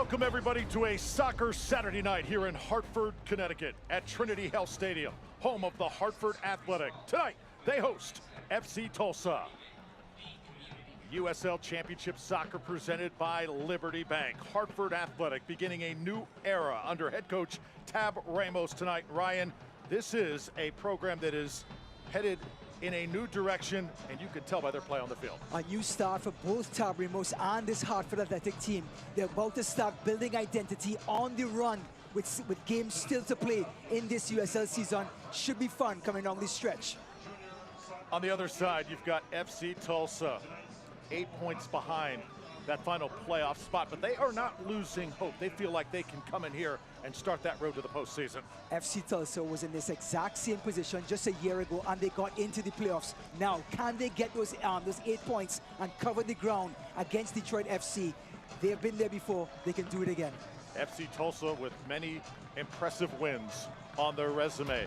Welcome everybody to a soccer Saturday night here in Hartford, Connecticut at Trinity Health Stadium, home of the Hartford Athletic. Tonight, they host FC Tulsa. USL Championship soccer presented by Liberty Bank. Hartford Athletic beginning a new era under head coach Tab Ramos tonight. Ryan, this is a program that is headed in a new direction, and you can tell by their play on the field. A new start for both Tab Ramos and this Hartford Athletic team. They're about to start building identity on the run with games still to play in this USL season. Should be fun coming down this stretch. On the other side, you've got FC Tulsa, 8 points behind that final playoff spot, but they are not losing hope. They feel like they can come in here and start that road to the postseason. FC Tulsa was in this exact same position just a year ago, and they got into the playoffs. Now, can they get those 8 points and cover the ground against Detroit FC? They've been there before. They can do it again. FC Tulsa with many impressive wins on their resume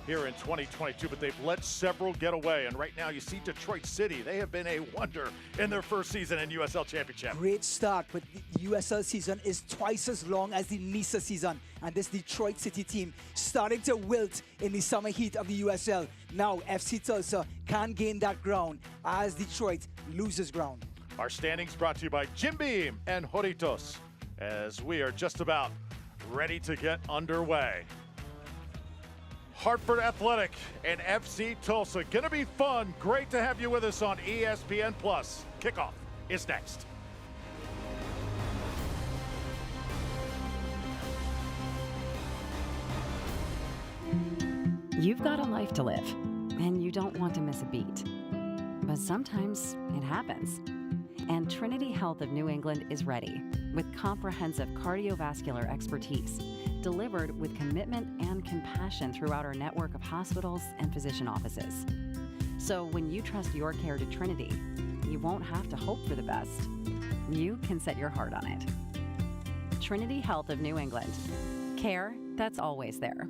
here in 2022, but they've let several get away. And right now you see Detroit City. They have been a wonder in their first season in USL Championship. Great start, but the USL season is twice as long as the NISA season. And this Detroit City team starting to wilt in the summer heat of the USL. Now FC Tulsa can gain that ground as Detroit loses ground. Our standings brought to you by Jim Beam and Joritos, as we are just about ready to get underway. Hartford Athletic and FC Tulsa. Gonna be fun. Great to have you with us on ESPN+. Kickoff is next. You've got a life to live, and you don't want to miss a beat. But sometimes it happens. And Trinity Health of New England is ready with comprehensive cardiovascular expertise, delivered with commitment and compassion throughout our network of hospitals and physician offices. So when you trust your care to Trinity, you won't have to hope for the best. You can set your heart on it. Trinity Health of New England. Care that's always there.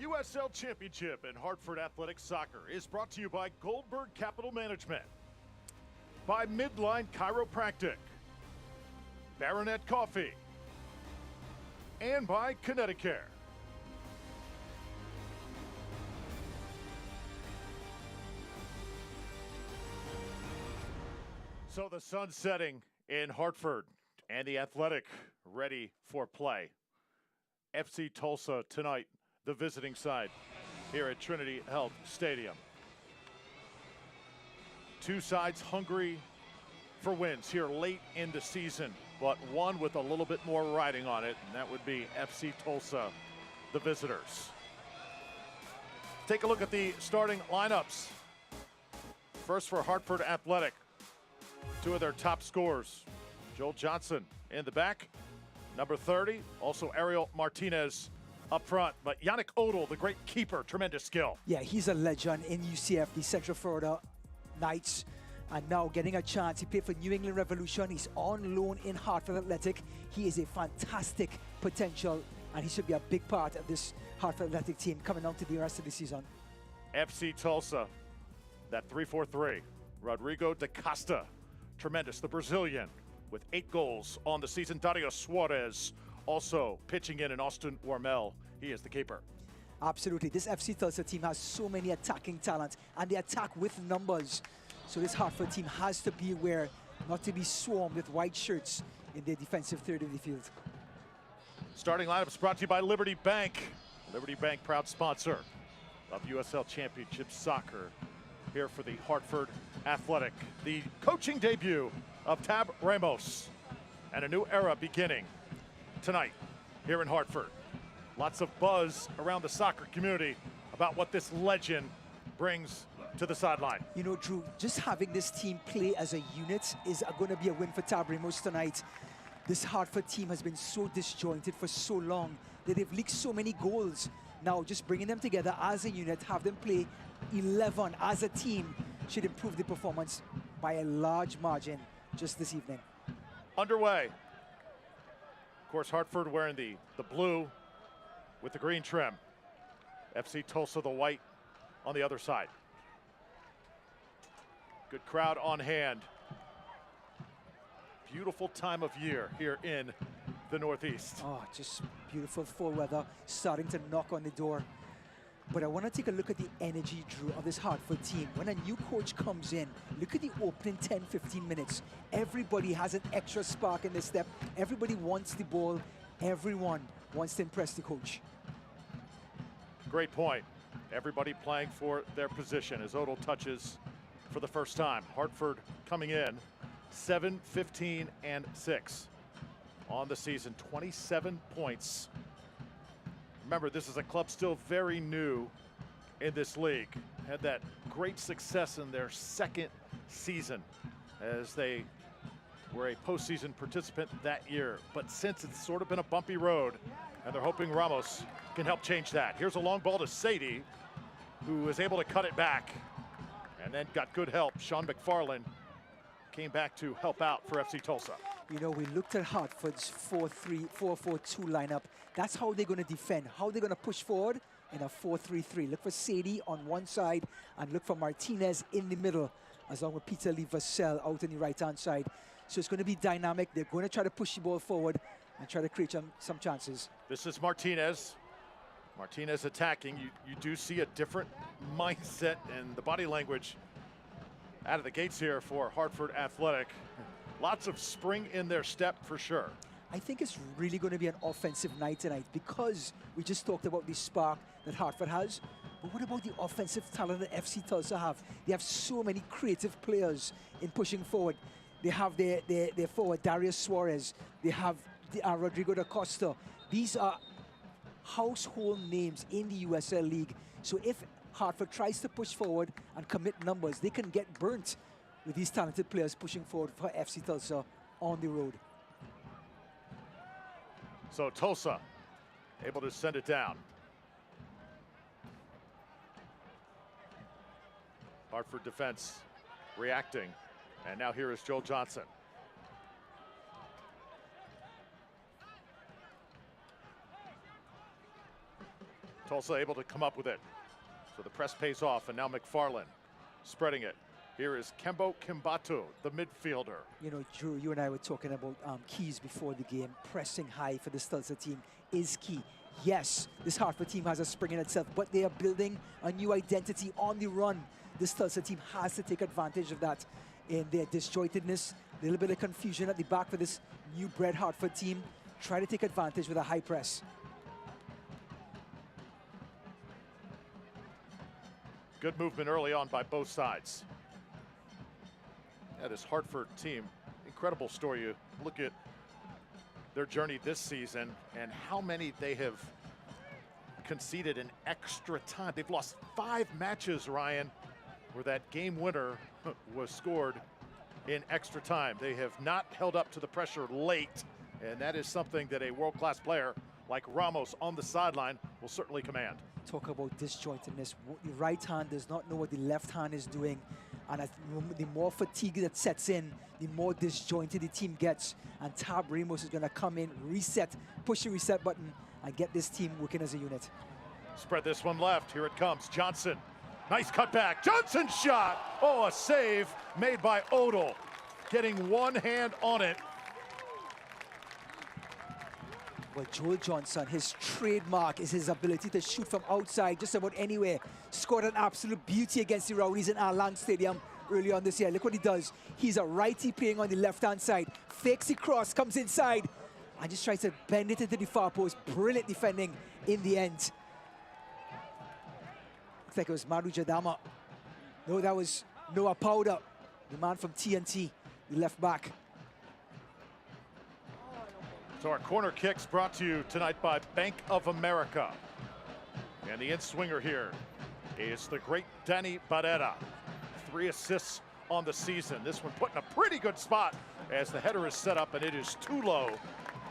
USL Championship in Hartford Athletic Soccer is brought to you by Goldberg Capital Management, by Midline Chiropractic, Baronet Coffee, and by Connecticut. So the sun's setting in Hartford, and the Athletic ready for play. FC Tulsa tonight, the visiting side here at Trinity Health Stadium. Two sides hungry for wins here late in the season, but one with a little bit more riding on it, and that would be FC Tulsa, the visitors. Take a look at the starting lineups. First for Hartford Athletic, two of their top scorers, Joel Johnson in the back, number 30, also Ariel Martinez up front, but Yannick Odell, the great keeper, tremendous skill. Yeah, he's a legend in UCF, the Central Florida Knights. And now getting a chance. He played for New England Revolution. He's on loan in Hartford Athletic. He is a fantastic potential, and he should be a big part of this Hartford Athletic team coming on to the rest of the season. FC Tulsa, that 3-4-3. Rodrigo da Costa, tremendous, the Brazilian, with 8 goals on the season. Dario Suarez also pitching in, and Austin Warmel, he is the keeper. Absolutely. This FC Tulsa team has so many attacking talent, and they attack with numbers. So this Hartford team has to be aware not to be swarmed with white shirts in their defensive third of the field. Starting lineups brought to you by Liberty Bank. Liberty Bank, proud sponsor of USL Championship Soccer, here for the Hartford Athletic. The coaching debut of Tab Ramos, and a new era beginning tonight here in Hartford. Lots of buzz around the soccer community about what this legend brings to the sideline. You know, Drew, just having this team play as a unit is going to be a win for Tab Ramos tonight. This Hartford team has been so disjointed for so long that they've leaked so many goals. Now, just bringing them together as a unit, have them play 11 as a team, should improve the performance by a large margin just this evening. Underway. Of course, Hartford wearing the blue with the green trim. FC Tulsa, the white on the other side. Good crowd on hand. Beautiful time of year here in the Northeast. Oh, just beautiful fall weather starting to knock on the door. But I want to take a look at the energy, Drew, of this Hartford team. When a new coach comes in, look at the opening 10-15 minutes. Everybody has an extra spark in their step. Everybody wants the ball. Everyone wants to impress the coach. Great point. Everybody playing for their position as Odell touches for the first time. Hartford coming in 7-15-6 on the season, 27 points. Remember, this is a club still very new in this league. Had that great success in their second season as they were a postseason participant that year. But since it's sort of been a bumpy road, and they're hoping Ramos can help change that. Here's a long ball to Sadie, who was able to cut it back and then got good help. Sean McFarland came back to help out for FC Tulsa. You know, we looked at Hartford's 4-4-2 lineup. That's how they're going to defend, how they're going to push forward in a 4-3-3. Look for Sadie on one side and look for Martinez in the middle, along with Peter Lee Vassell out on the right-hand side. So it's going to be dynamic. They're going to try to push the ball forward and try to create some chances. This is Martinez. Martinez attacking. You do see a different mindset and the body language out of the gates here for Hartford Athletic. Lots of spring in their step for sure. I think it's really going to be an offensive night tonight because we just talked about the spark that Hartford has. But what about the offensive talent that FC Tulsa have? They have so many creative players in pushing forward. They have their forward, Dario Suarez. They have Rodrigo da Costa. These are household names in the USL League. So if Hartford tries to push forward and commit numbers, they can get burnt with these talented players pushing forward for FC Tulsa on the road. So Tulsa able to send it down. Hartford defense reacting. And now here is Joel Johnson. Tulsa able to come up with it. So the press pays off, and now McFarland spreading it. Here is Kembo Kimbatu, the midfielder. You know, Drew, you and I were talking about keys before the game. Pressing high for this Tulsa team is key. Yes, this Hartford team has a spring in itself, but they are building a new identity on the run. This Tulsa team has to take advantage of that in their disjointedness, a little bit of confusion at the back for this new bred Hartford team. Try to take advantage with a high press. Good movement early on by both sides. Yeah, this Hartford team, incredible story. You look at their journey this season and how many they have conceded in extra time. They've lost 5 matches, Ryan, where that game winner was scored in extra time. They have not held up to the pressure late, and that is something that a world-class player like Ramos on the sideline will certainly command. Talk about disjointedness. The right hand does not know what the left hand is doing. And the more fatigue that sets in, the more disjointed the team gets. And Tab Ramos is going to come in, reset, push the reset button, and get this team working as a unit. Spread this one left. Here it comes. Johnson. Nice cutback. Johnson shot. Oh, a save made by Odell. Getting one hand on it. Well, Joel Johnson, his trademark is his ability to shoot from outside just about anywhere. Scored an absolute beauty against the Rowdies in Allianz Stadium early on this year. Look what he does. He's a righty playing on the left-hand side. Fakes the cross, comes inside, and just tries to bend it into the far post. Brilliant defending in the end. Looks like it was Maru Jadama. No, that was Noah Powder, the man from TNT, the left back. So our corner kicks brought to you tonight by Bank of America. And the in-swinger here is the great Danny Barrera. 3 assists on the season. This one put in a pretty good spot as the header is set up, and it is Tulo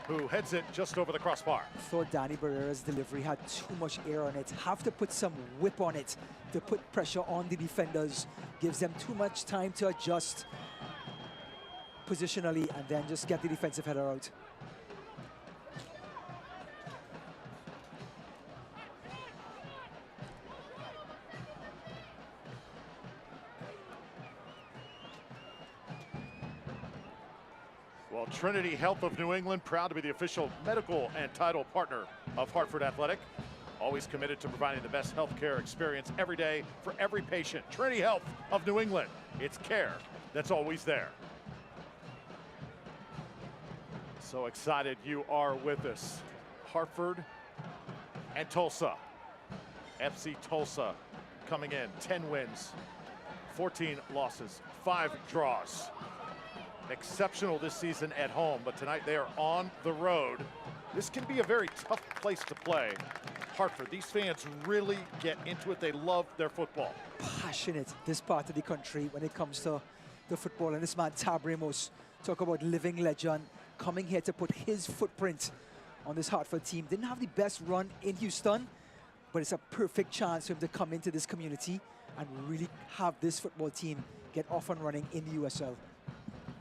who heads it just over the crossbar. I thought Danny Barrera's delivery had too much air on it. Have to put some whip on it to put pressure on the defenders. Gives them too much time to adjust positionally and then just get the defensive header out. Well, Trinity Health of New England, proud to be the official medical and title partner of Hartford Athletic. Always committed to providing the best healthcare experience every day for every patient. Trinity Health of New England, it's care that's always there. So excited you are with us. Hartford and Tulsa. FC Tulsa coming in, 10 wins, 14 losses, 5 draws. Exceptional this season at home, but tonight they are on the road. This can be a very tough place to play. Hartford, these fans really get into it. They love their football. Passionate, this part of the country, when it comes to the football. And this man, Tab Ramos, talk about living legend, coming here to put his footprint on this Hartford team. Didn't have the best run in Houston, but it's a perfect chance for him to come into this community and really have this football team get off and running in the USL.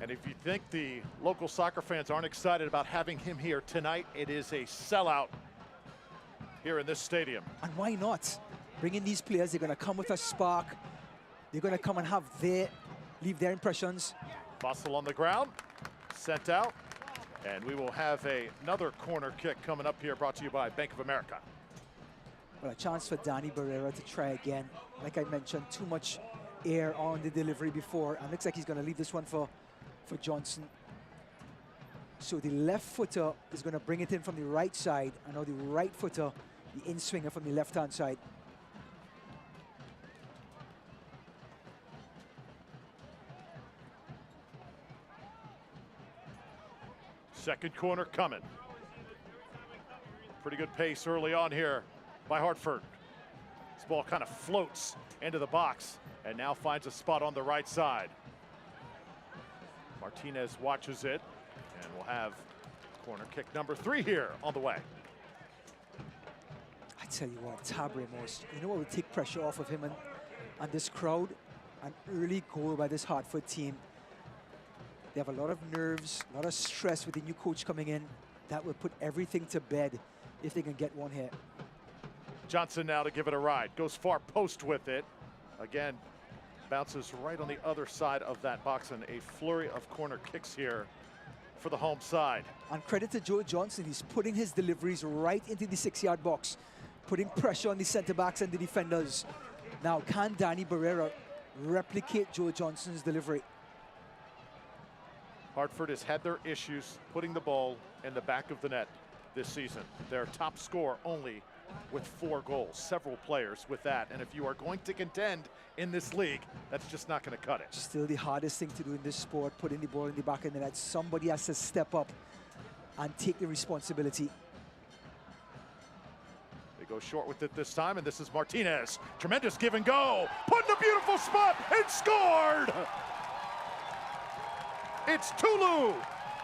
And if you think the local soccer fans aren't excited about having him here tonight, it is a sellout here in this stadium. And why not? Bringing these players, they're going to come with a spark. They're going to come and leave their impressions. Bustle on the ground, sent out, and we will have another corner kick coming up here, brought to you by Bank of America. Well, a chance for Danny Barrera to try again. Like I mentioned, too much air on the delivery before, and looks like he's going to leave this one for Johnson. So the left footer is going to bring it in from the right side, and now the right footer, the in-swinger from the left-hand side. Second corner coming. Pretty good pace early on here by Hartford. This ball kind of floats into the box and now finds a spot on the right side. Martinez watches it, and we'll have corner kick number 3 here on the way. I tell you what, Tab Ramos, you know what would take pressure off of him and this crowd? An early goal by this Hartford team. They have a lot of nerves, a lot of stress with the new coach coming in. That will put everything to bed if they can get one here. Johnson now to give it a ride. Goes far post with it. Again, bounces right on the other side of that box, and a flurry of corner kicks here for the home side. And credit to Joe Johnson, he's putting his deliveries right into the 6-yard box, putting pressure on the center backs and the defenders. Now, can Danny Barrera replicate Joe Johnson's delivery? Hartford has had their issues putting the ball in the back of the net this season. Their top scorer only with 4 goals, several players with that. And if you are going to contend in this league, that's just not going to cut it. Still the hardest thing to do in this sport, putting the ball in the back of the net. Somebody has to step up and take the responsibility. They go short with it this time, and this is Martinez. Tremendous give and go. Put in a beautiful spot and scored! It's Tulu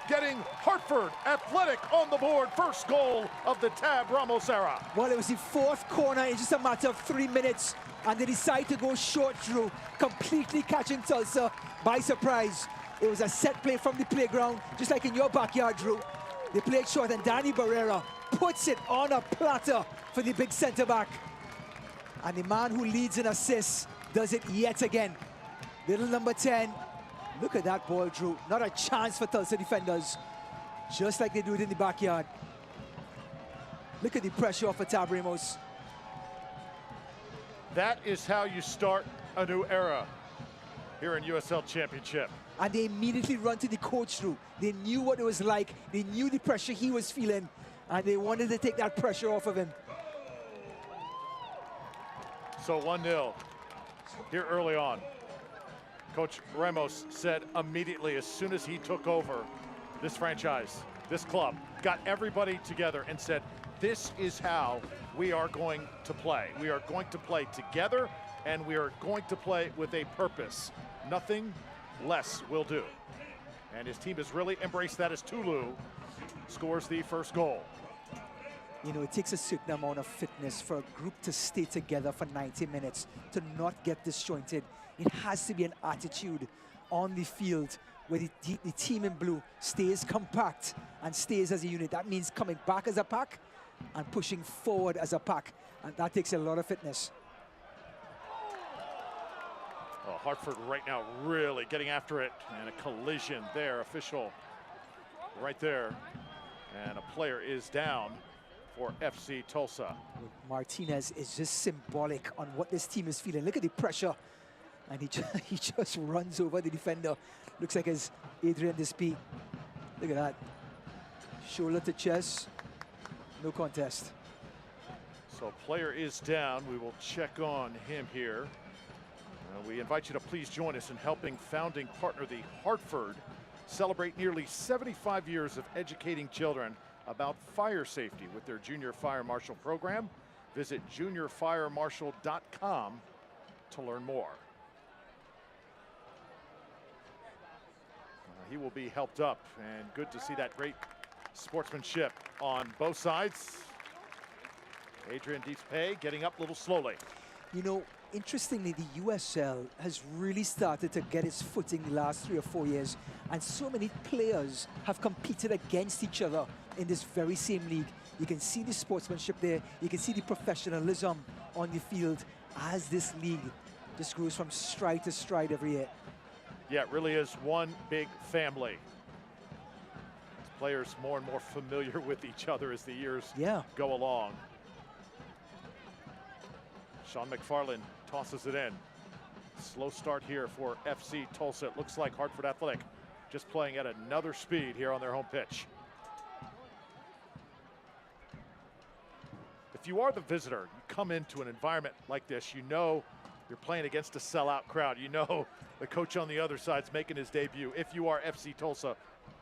getting Hartford Athletic on the board. First goal of the Tab Ramos era. Well, it was the fourth corner in just a matter of 3 minutes, and they decide to go short, Drew, completely catching Tulsa by surprise. It was a set play from the playground, just like in your backyard, Drew. They played short, and Danny Barrera puts it on a platter for the big center back. And the man who leads in assists does it yet again. Little number 10. Look at that ball, Drew. Not a chance for Tulsa defenders. Just like they do it in the backyard. Look at the pressure off of Tab Ramos. That is how you start a new era here in USL Championship. And they immediately run to the coach, Drew. They knew what it was like. They knew the pressure he was feeling. And they wanted to take that pressure off of him. So 1-0 here early on. Coach Ramos said immediately as soon as he took over this franchise, this club, got everybody together and said, this is how we are going to play. We are going to play together, and we are going to play with a purpose. Nothing less will do. And his team has really embraced that as Tulu scores the first goal. You know, it takes a certain amount of fitness for a group to stay together for 90 minutes, to not get disjointed. It has to be an attitude on the field where the team in blue stays compact and stays as a unit. That means coming back as a pack and pushing forward as a pack. And that takes a lot of fitness. Well, Hartford right now really getting after it, and a collision there, official right there. And a player is down for FC Tulsa. Martinez is just symbolic on what this team is feeling. Look at the pressure. And he just runs over the defender. Looks like it's Adrian Despy. Look at that. Shoulder to chest. No contest. So player is down. We will check on him here. We invite you to please join us in helping founding partner the Hartford celebrate nearly 75 years of educating children about fire safety with their Junior Fire Marshal program. Visit juniorfiremarshal.com to learn more. He will be helped up, and good to see that great sportsmanship on both sides. Adrian Despay getting up a little slowly. You know, interestingly, the USL has really started to get its footing the last 3 or 4 years, and so many players have competed against each other in this very same league. You can see the sportsmanship there. You can see the professionalism on the field as this league just grows from stride to stride every year. Yeah, it really is one big family. Players more and more familiar with each other as the years go along. Sean McFarland tosses it in. Slow start here for FC Tulsa. It looks like Hartford Athletic just playing at another speed here on their home pitch. If you are the visitor, you come into an environment like this, you know you're playing against a sellout crowd. You know the coach on the other side's making his debut. If you are FC Tulsa,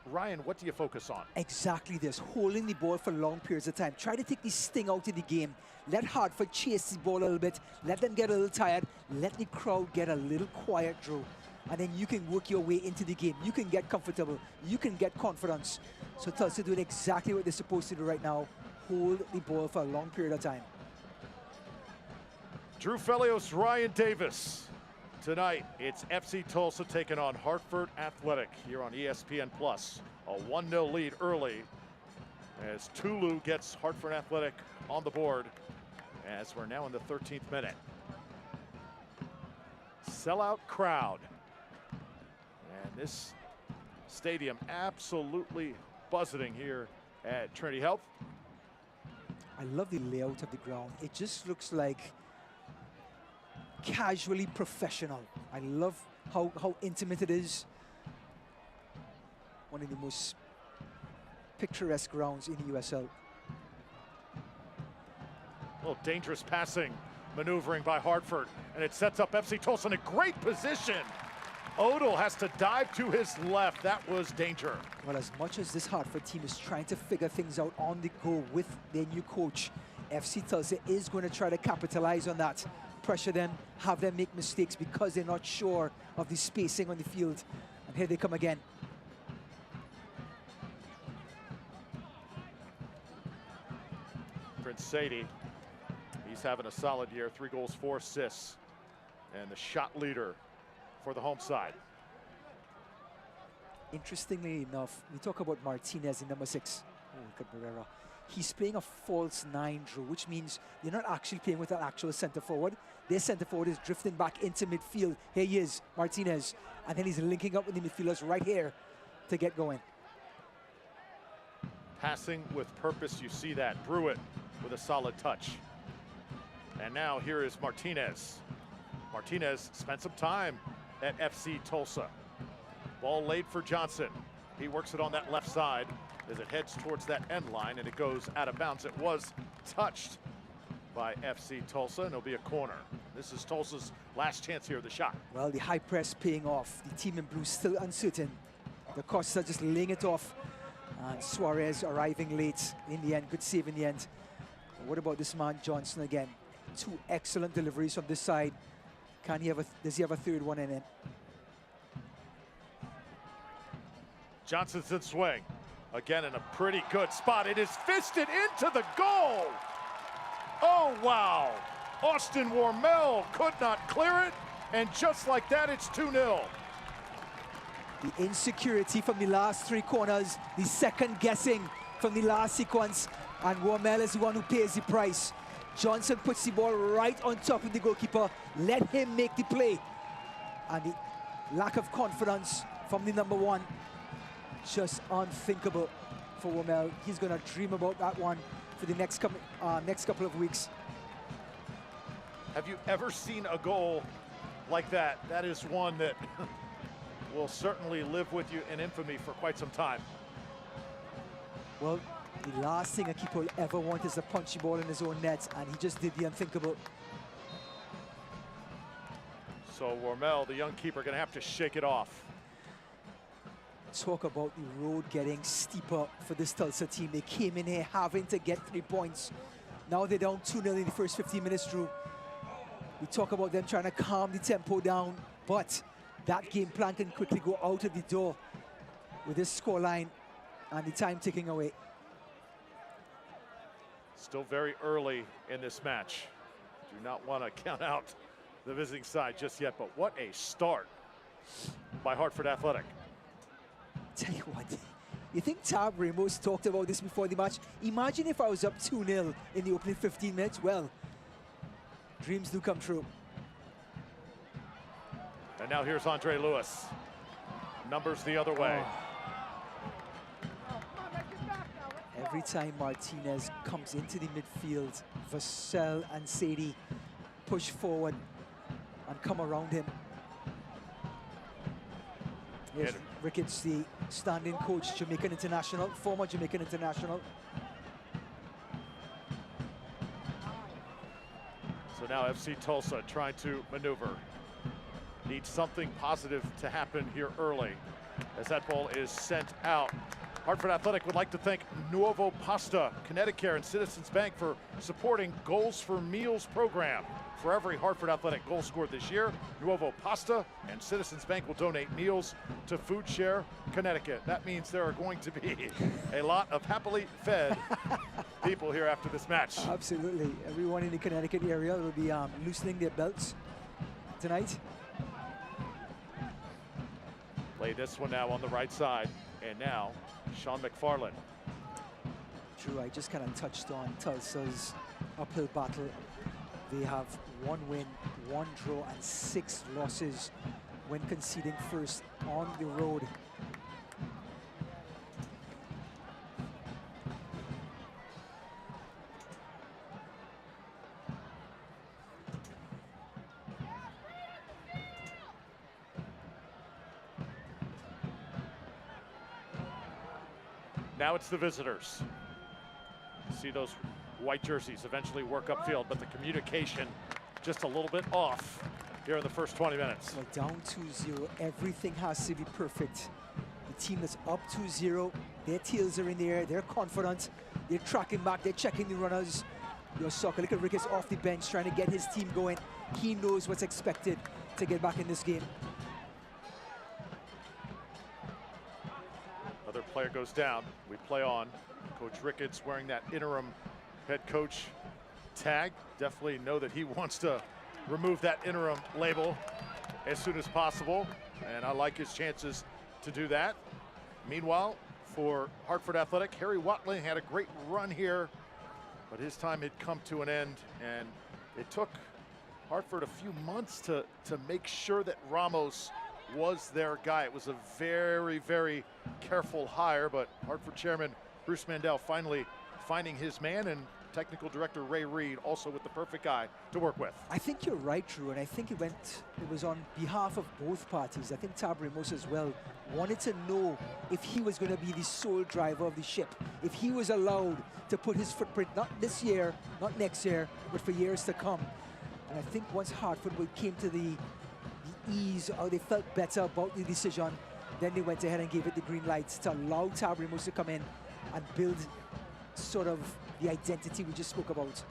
Ryan, what do you focus on? Exactly this, holding the ball for long periods of time. Try to take the sting out of the game. Let Hartford chase the ball a little bit. Let them get a little tired. Let the crowd get a little quiet, Drew. And then you can work your way into the game. You can get comfortable. You can get confidence. So Tulsa doing exactly what they're supposed to do right now. Hold the ball for a long period of time. Drew Felios, Ryan Davis. Tonight, it's FC Tulsa taking on Hartford Athletic here on ESPN+. A 1-0 lead early as Tulu gets Hartford Athletic on the board as we're now in the 13th minute. Sellout crowd. And this stadium absolutely buzzing here at Trinity Health. I love the layout of the ground. It just looks like casually professional. I love how intimate it is. One of the most picturesque grounds in the USL. A little dangerous passing, maneuvering by Hartford, and it sets up FC Tulsa in a great position. Odell has to dive to his left. That was danger. Well, as much as this Hartford team is trying to figure things out on the go with their new coach, FC Tulsa is going to try to capitalize on that. Pressure them, have them make mistakes because they're not sure of the spacing on the field. And here they come again. Sadie. He's having a solid year, 3 goals, 4 assists, and the shot leader for the home side. Interestingly enough, we talk about Martinez in number 6. Oh, look at Barrera. He's playing a false 9, Drew, which means they're not actually playing with an actual center forward. Their center forward is drifting back into midfield. Here he is, Martinez. And then he's linking up with the midfielders right here to get going. Passing with purpose, you see that. Brewitt with a solid touch. And now here is Martinez. Martinez spent some time at FC Tulsa. Ball laid for Johnson. He works it on that left side as it heads towards that end line, and it goes out of bounds. It was touched by FC Tulsa, and it'll be a corner. This is Tulsa's last chance here, the shot. Well, the high press paying off. The team in blue still uncertain. The Costa just laying it off. And Suarez arriving late in the end. Good save in the end. But what about this man, Johnson, again? 2 excellent deliveries from this side. Can he have does he have a third one in it? Johnson's in swing. Again in a pretty good spot. It is fisted into the goal. Oh, wow. Austin Wormel could not clear it. And just like that, it's 2-0. The insecurity from the last 3 corners, the second guessing from the last sequence, and Wormel is the one who pays the price. Johnson puts the ball right on top of the goalkeeper. Let him make the play. And the lack of confidence from the number 1, just unthinkable for Wormel. He's going to dream about that one for the next couple of weeks. Have you ever seen a goal like that? That is one that will certainly live with you in infamy for quite some time. Well, the last thing a keeper will ever want is a punchy ball in his own net, and he just did the unthinkable. So Wormel, the young keeper, going to have to shake it off. Talk about the road getting steeper for this Tulsa team. They came in here having to get 3 points. Now they're down 2-0 in the first 15 minutes, Drew. We talk about them trying to calm the tempo down, but that game plan can quickly go out of the door with this scoreline and the time ticking away. Still very early in this match. Do not want to count out the visiting side just yet, but what a start by Hartford Athletic. Tell you what, you think Tab Ramos talked about this before the match? Imagine if I was up 2-0 in the opening 15 minutes. Well, dreams do come true. And now here's Andre Lewis. Numbers the other way. Every time Martinez comes into the midfield, Vassell and Sadie push forward and come around him. Here's Ricketts, the stand-in coach, Jamaican international, former Jamaican international. So now FC Tulsa trying to maneuver. Needs something positive to happen here early as that ball is sent out. Hartford Athletic would like to thank Nuovo Pasta, Connecticut, and Citizens Bank for supporting Goals for Meals program. For every Hartford Athletic goal scored this year, Nuovo Pasta and Citizens Bank will donate meals to Food Share Connecticut. That means there are going to be a lot of happily fed people here after this match. Absolutely. Everyone in the Connecticut area will be loosening their belts tonight. Play this one now on the right side. And now, Sean McFarland. Drew, I just kind of touched on Tulsa's uphill battle. They have 1 win, 1 draw, and 6 losses when conceding first on the road. Now it's the visitors. See those white jerseys eventually work upfield, but the communication just a little bit off here in the first 20 minutes. Well, down 2-0, everything has to be perfect. The team that's up 2-0, their tails are in the air, they're confident, they're tracking back, they're checking the runners. Your soccer, look at Ricketts off the bench trying to get his team going. He knows what's expected to get back in this game. Another player goes down. We play on. Coach Ricketts wearing that interim head coach tag. Definitely know that he wants to remove that interim label as soon as possible, and I like his chances to do that. Meanwhile, for Hartford Athletic, Harry Watling had a great run here, but his time had come to an end, and it took Hartford a few months to make sure that Ramos was their guy. It was a very, very careful hire, but Hartford chairman Bruce Mandel finally finding his man, and technical director Ray Reed also with the perfect guy to work with. I think you're right, Drew, and I think it was on behalf of both parties. I think Tab Ramos as well wanted to know if he was going to be the sole driver of the ship, if he was allowed to put his footprint, not this year, not next year, but for years to come. And I think once Hartford came to the ease, or they felt better about the decision, then they went ahead and gave it the green light to allow Tab Ramos to come in and build sort of the identity we just spoke about.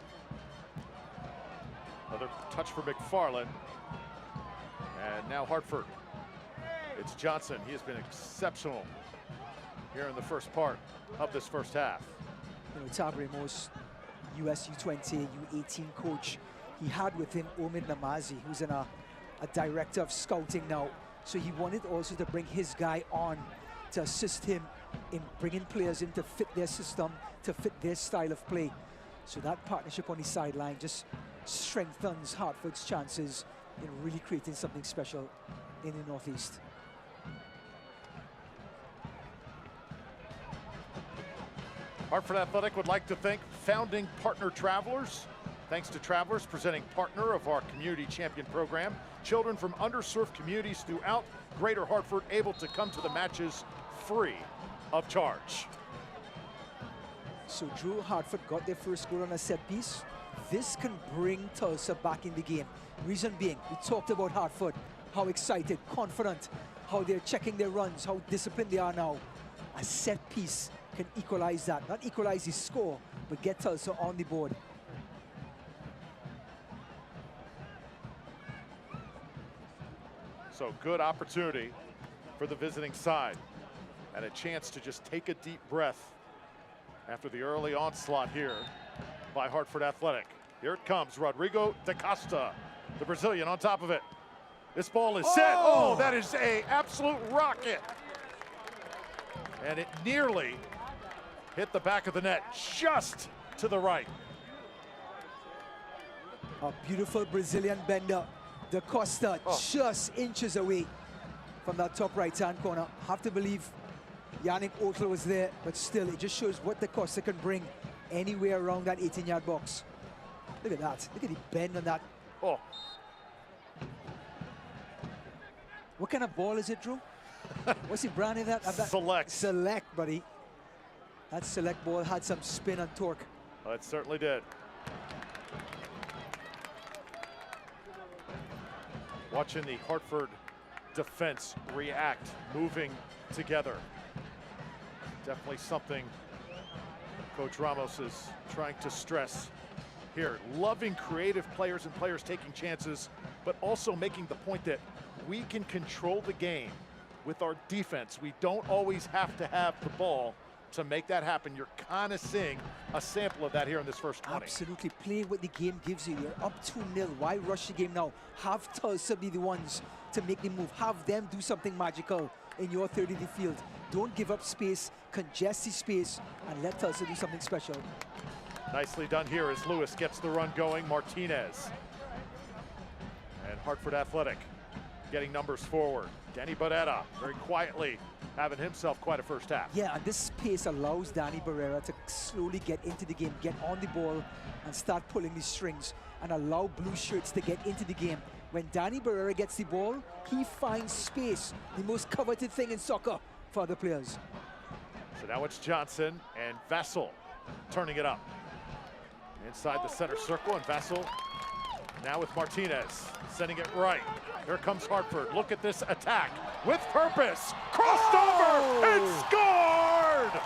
Another touch for McFarland. And now Hartford. It's Johnson. He has been exceptional here in the first part of this first half. You know, Tab Ramos, US U20, U18 coach. He had with him Omid Namazi, who's a director of scouting now. So he wanted also to bring his guy on to assist him in bringing players in to fit their system, to fit their style of play. So that partnership on the sideline just strengthens Hartford's chances in really creating something special in the Northeast. Hartford Athletic would like to thank founding partner Travelers. Thanks to Travelers, presenting partner of our Community Champion program. Children from underserved communities throughout Greater Hartford able to come to the matches free of charge. So Drew, Hartford got their first goal on a set piece. This can bring Tulsa back in the game. Reason being, we talked about Hartford, how excited, confident, how they're checking their runs, how disciplined they are now. A set piece can equalize that. Not equalize the score, but get Tulsa on the board. So good opportunity for the visiting side, and a chance to just take a deep breath after the early onslaught here by Hartford Athletic. Here it comes, Rodrigo da Costa, the Brazilian on top of it. This ball is set. Oh, that is an absolute rocket. And it nearly hit the back of the net, just to the right. A beautiful Brazilian bender. Da Costa just inches away from that top right-hand corner. Have to believe Yannick Otel was there, but still, it just shows what Da Costa can bring anywhere around that 18-yard box. Look at that. Look at the bend on that. Oh. What kind of ball is it, Drew? What's the brand of that? Select. Select, buddy. That select ball had some spin and torque. Well, it certainly did. Watching the Hartford defense react, moving together. Definitely something Coach Ramos is trying to stress here. Loving creative players and players taking chances, but also making the point that we can control the game with our defense. We don't always have to have the ball to make that happen. You're kind of seeing a sample of that here in this first 20. Absolutely. Play what the game gives you. You're up 2-0. Why rush the game now? Have Tulsa be the ones to make the move. Have them do something magical in your third of the field. Don't give up space, congest the space, and let Tulsa do something special. Nicely done here as Lewis gets the run going. Martinez. And Hartford Athletic getting numbers forward. Danny Barrera very quietly having himself quite a first half. Yeah, and this pace allows Danny Barrera to slowly get into the game, get on the ball, and start pulling the strings, and allow blue shirts to get into the game. When Danny Barrera gets the ball, he finds space, the most coveted thing in soccer for other players. So now it's Johnson and Vassell turning it up. Inside the center circle, and Vassell now with Martinez, sending it right. Here comes Hartford. Look at this attack with purpose. Crossed over and scored!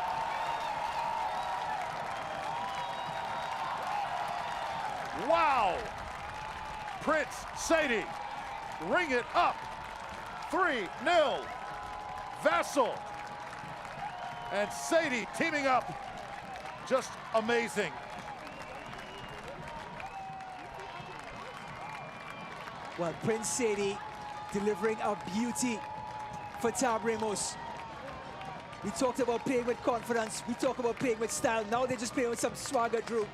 Wow! Prince Sadie, ring it up. 3-0. Vassell and Sadie teaming up. Just amazing. Well, Prince Sadie delivering a beauty for Tab Ramos. We talked about playing with confidence. We talk about playing with style. Now they're just playing with some swagger, Drew.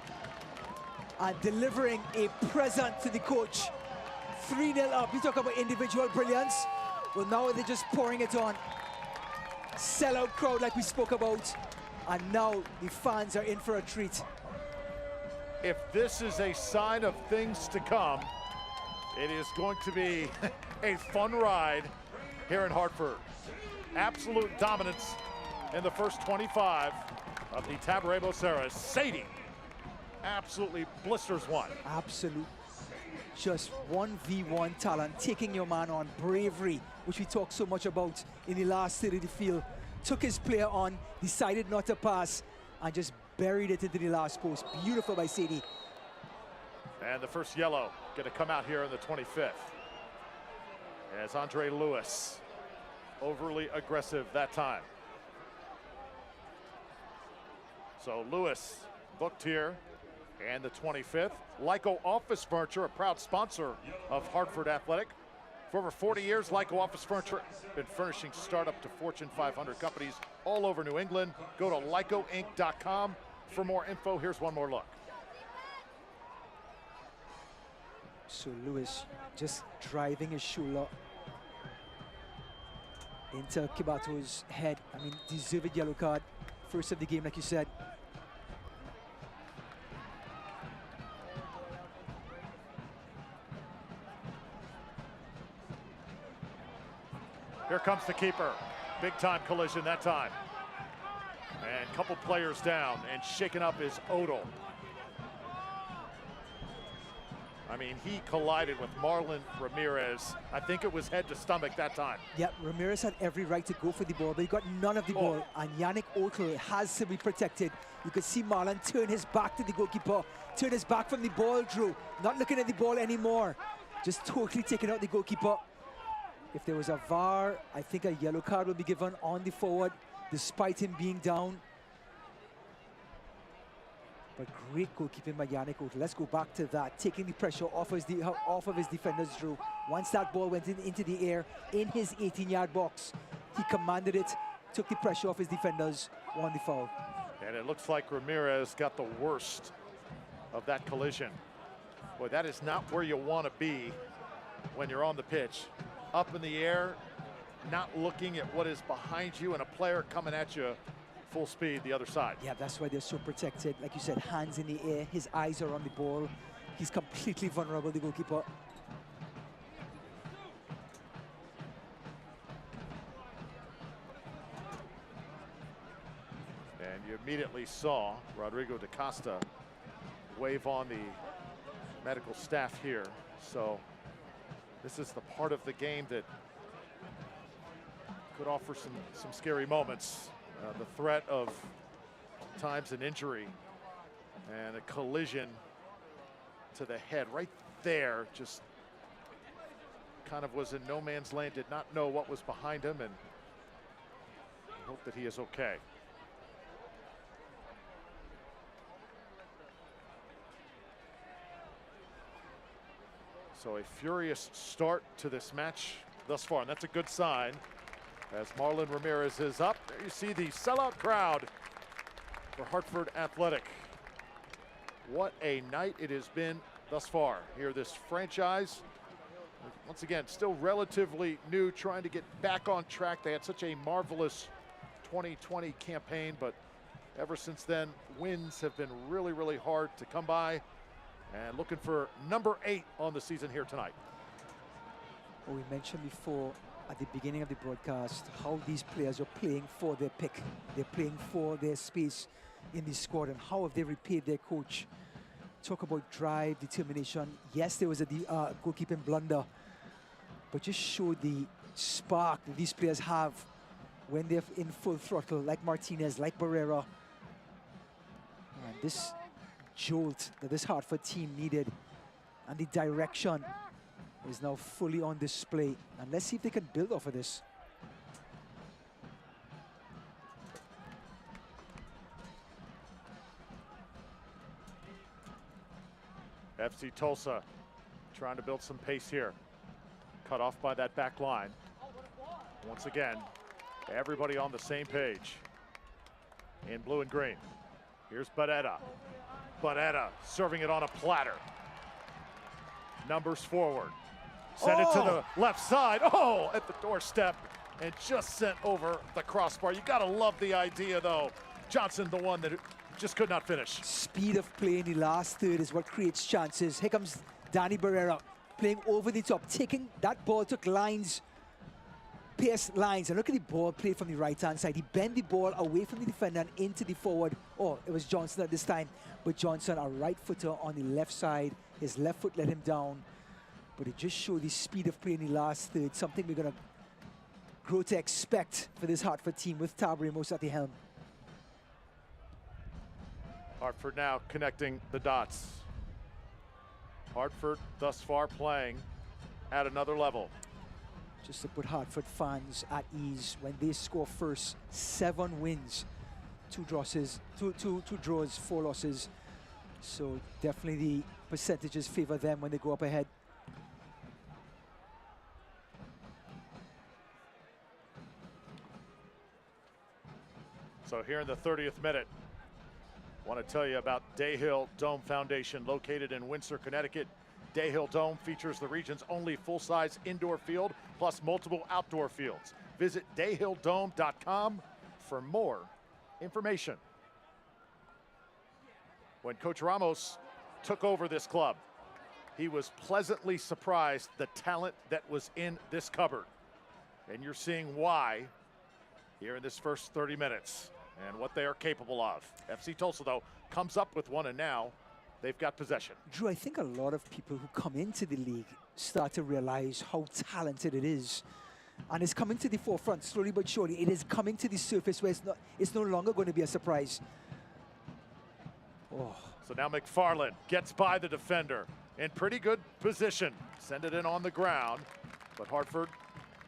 And delivering a present to the coach. 3-0 up. You talk about individual brilliance. Well, now they're just pouring it on. Sellout crowd like we spoke about. And now the fans are in for a treat. If this is a sign of things to come, it is going to be a fun ride here in Hartford. Absolute dominance in the first 25 of the Tab Ramos era. Sadie absolutely blisters one. Absolute. Just 1v1 talent, taking your man on, bravery, which we talk so much about in the last third of the field. Took his player on, decided not to pass, and just buried it into the last post. Beautiful by Sadie. And the first yellow going to come out here in the 25th. As Andre Lewis, overly aggressive that time. So Lewis booked here. And the 25th, Lyco Office Furniture, a proud sponsor of Hartford Athletic. For over 40 years, Lyco Office Furniture been furnishing startup to Fortune 500 companies all over New England. Go to lycoinc.com for more info. Here's one more look. So Lewis just driving his shoulder into Kibato's head. I mean, deserved yellow card. First of the game, like you said. Here comes the keeper. Big time collision that time. And a couple players down, and shaking up is Odell. I mean, he collided with Marlon Ramirez. I think it was head to stomach that time. Yeah, Ramirez had every right to go for the ball, but he got none of the ball. And Yannick Otel has to be protected. You could see Marlon turn his back to the goalkeeper, turn his back from the ball, Drew. Not looking at the ball anymore. Just totally taking out the goalkeeper. If there was a VAR, I think a yellow card will be given on the forward, despite him being down. But great goalkeeping by Yannick Otel. Let's go back to that, taking the pressure off of his defenders, Drew. Once that ball went into the air in his 18-yard box, he commanded it, took the pressure off his defenders, won the foul. And it looks like Ramirez got the worst of that collision. Boy, that is not where you want to be when you're on the pitch. Up in the air, not looking at what is behind you, and a player coming at you full speed the other side. Yeah, that's why they're so protected. Like you said, hands in the air, his eyes are on the ball. He's completely vulnerable, the goalkeeper. And you immediately saw Rodrigo da Costa wave on the medical staff here. So this is the part of the game that could offer some scary moments. The threat of times an injury and a collision to the head right there, just kind of was in no man's land, did not know what was behind him, and hope that he is okay. So a furious start to this match thus far, and that's a good sign. As Marlon Ramirez is up, there you see the sellout crowd for Hartford Athletic. What a night it has been thus far. Here, this franchise, once again, still relatively new, trying to get back on track. They had such a marvelous 2020 campaign, but ever since then, wins have been really, really hard to come by. And looking for number 8 on the season here tonight. Well, we mentioned before at the beginning of the broadcast how these players are playing for their pick. They're playing for their space in the squad, and how have they repaid their coach. Talk about drive, determination. Yes, there was a goalkeeping blunder, but just show the spark that these players have when they're in full throttle, like Martinez, like Barrera. And this jolt that this Hartford team needed, and the direction is now fully on display. And let's see if they can build off of this. FC Tulsa trying to build some pace here. cut off by that back line. Once again, everybody on the same page in blue and green. Here's Barrera. Barrera serving it on a platter. Numbers forward. Send it to the left side. Oh, at the doorstep. And just sent over the crossbar. You gotta love the idea though. Johnson, the one that just could not finish. Speed of play in the last third is what creates chances. Here comes Danny Barrera playing over the top, taking that ball, took lines, pierced lines. And look at the ball played from the right-hand side. He bent the ball away from the defender and into the forward. Oh, it was Johnson at this time. But Johnson, a right footer on the left side. His left foot let him down. But it just showed the speed of play in the last third, something we're going to grow to expect for this Hartford team with Tab Ramos at the helm. Hartford now connecting the dots. Hartford thus far playing at another level. Just to put Hartford fans at ease, when they score first, 7 wins, 2 draws, 4 losses. So definitely the percentages favor them when they go up ahead. So here in the 30th minute, want to tell you about Dayhill Dome Foundation, located in Windsor, Connecticut. Dayhill Dome features the region's only full-size indoor field, plus multiple outdoor fields. Visit dayhilldome.com for more information. When Coach Ramos took over this club, he was pleasantly surprised the talent that was in this cupboard. And you're seeing why here in this first 30 minutes and what they are capable of. FC Tulsa, though, comes up with one, and now they've got possession. Drew, I think a lot of people who come into the league start to realize how talented it is. And it's coming to the forefront, slowly but surely. It is coming to the surface where it's no longer going to be a surprise. Oh. So now McFarland gets by the defender in pretty good position. Send it in on the ground, but Hartford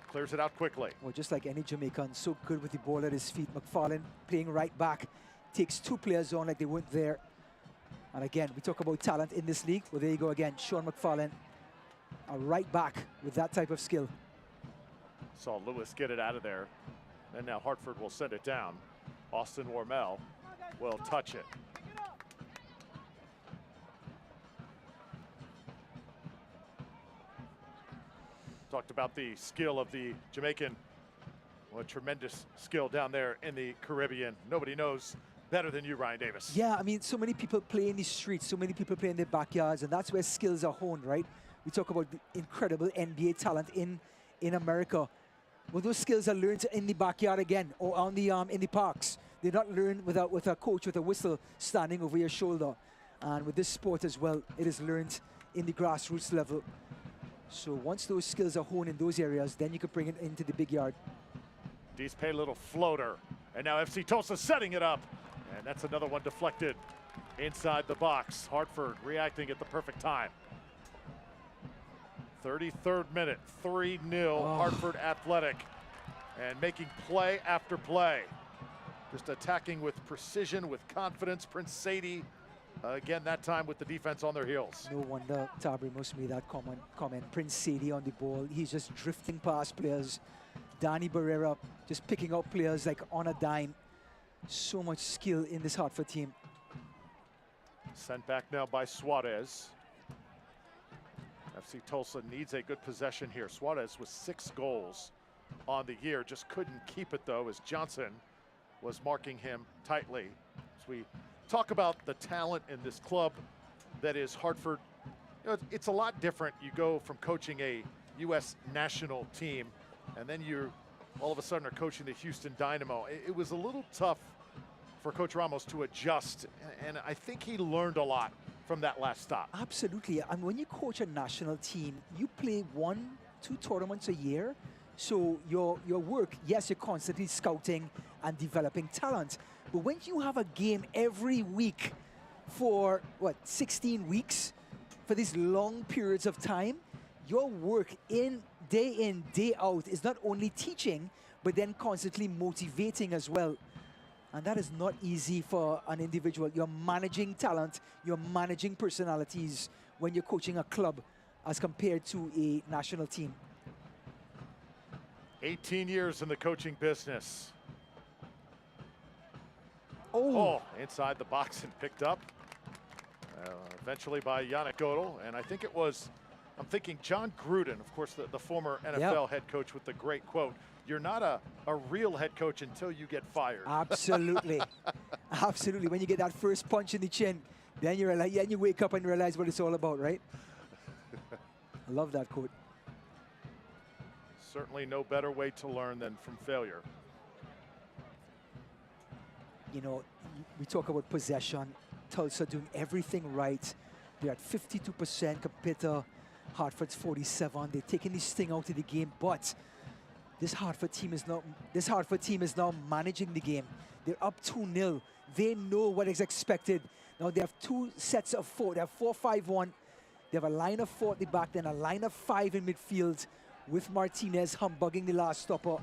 clears it out quickly. Well, just like any Jamaican, so good with the ball at his feet. McFarland playing right back, takes 2 players on like they weren't there. And again, we talk about talent in this league. Well, there you go again, Sean McFarland, a right back with that type of skill. Saw Lewis get it out of there. And now Hartford will send it down. Austin Wormel will touch it. Talked about the skill of the Jamaican. What tremendous skill down there in the Caribbean. Nobody knows better than you, Ryan Davis. Yeah, I mean, so many people play in the streets, so many people play in their backyards, and that's where skills are honed, right? We talk about the incredible NBA talent in America. Well, those skills are learned in the backyard again, or on the in the parks. They're not learned with a coach with a whistle standing over your shoulder. And with this sport as well, it is learned in the grassroots level. So once those skills are honed in those areas, then you can bring it into the big yard. Dees pay a little floater. And now FC Tulsa setting it up. And that's another one deflected inside the box. Hartford reacting at the perfect time. 33rd minute, 3-0 Hartford Athletic. And making play after play. Just attacking with precision, with confidence. Prince Sadie, again, that time with the defense on their heels. No wonder Tab Ramos made that comment. Prince Sadie on the ball. He's just drifting past players. Danny Barrera just picking up players like on a dime. So much skill in this Hartford team. Sent back now by Suarez. FC Tulsa needs a good possession here. Suarez with 6 goals on the year. Just couldn't keep it, though, as Johnson was marking him tightly. As we talk about the talent in this club that is Hartford, you know, it's a lot different. You go from coaching a U.S. national team, and then you all of a sudden are coaching the Houston Dynamo. It was a little tough for Coach Ramos to adjust, and I think he learned a lot from that last stop. Absolutely, and when you coach a national team, you play 1-2 tournaments a year. So your work, yes, you're constantly scouting and developing talent. But when you have a game every week for, 16 weeks, for these long periods of time, your work in, day out is not only teaching, but then constantly motivating as well. And that is not easy for an individual. You're managing talent, you're managing personalities when you're coaching a club as compared to a national team. 18 years in the coaching business. Oh, Inside the box and picked up. Eventually by Yannick Godel. And I think it was, I'm thinking John Gruden, of course, the former NFL head coach, with the great quote, "You're not a real head coach until you get fired." absolutely. Absolutely. When you get that first punch in the chin, then you realize, you wake up and realize what it's all about, right? I love that quote. Certainly no better way to learn than from failure. You know, we talk about possession. Tulsa doing everything right. They're at 52% compared to Hartford's 47. They're taking this thing out of the game, but this Hartford team is now managing the game. They're up 2-0. They know what is expected. Now they have two sets of four. They have 4-5-1. They have a line of 4 at the back, then a line of 5 in midfield with Martinez humbugging the last stopper.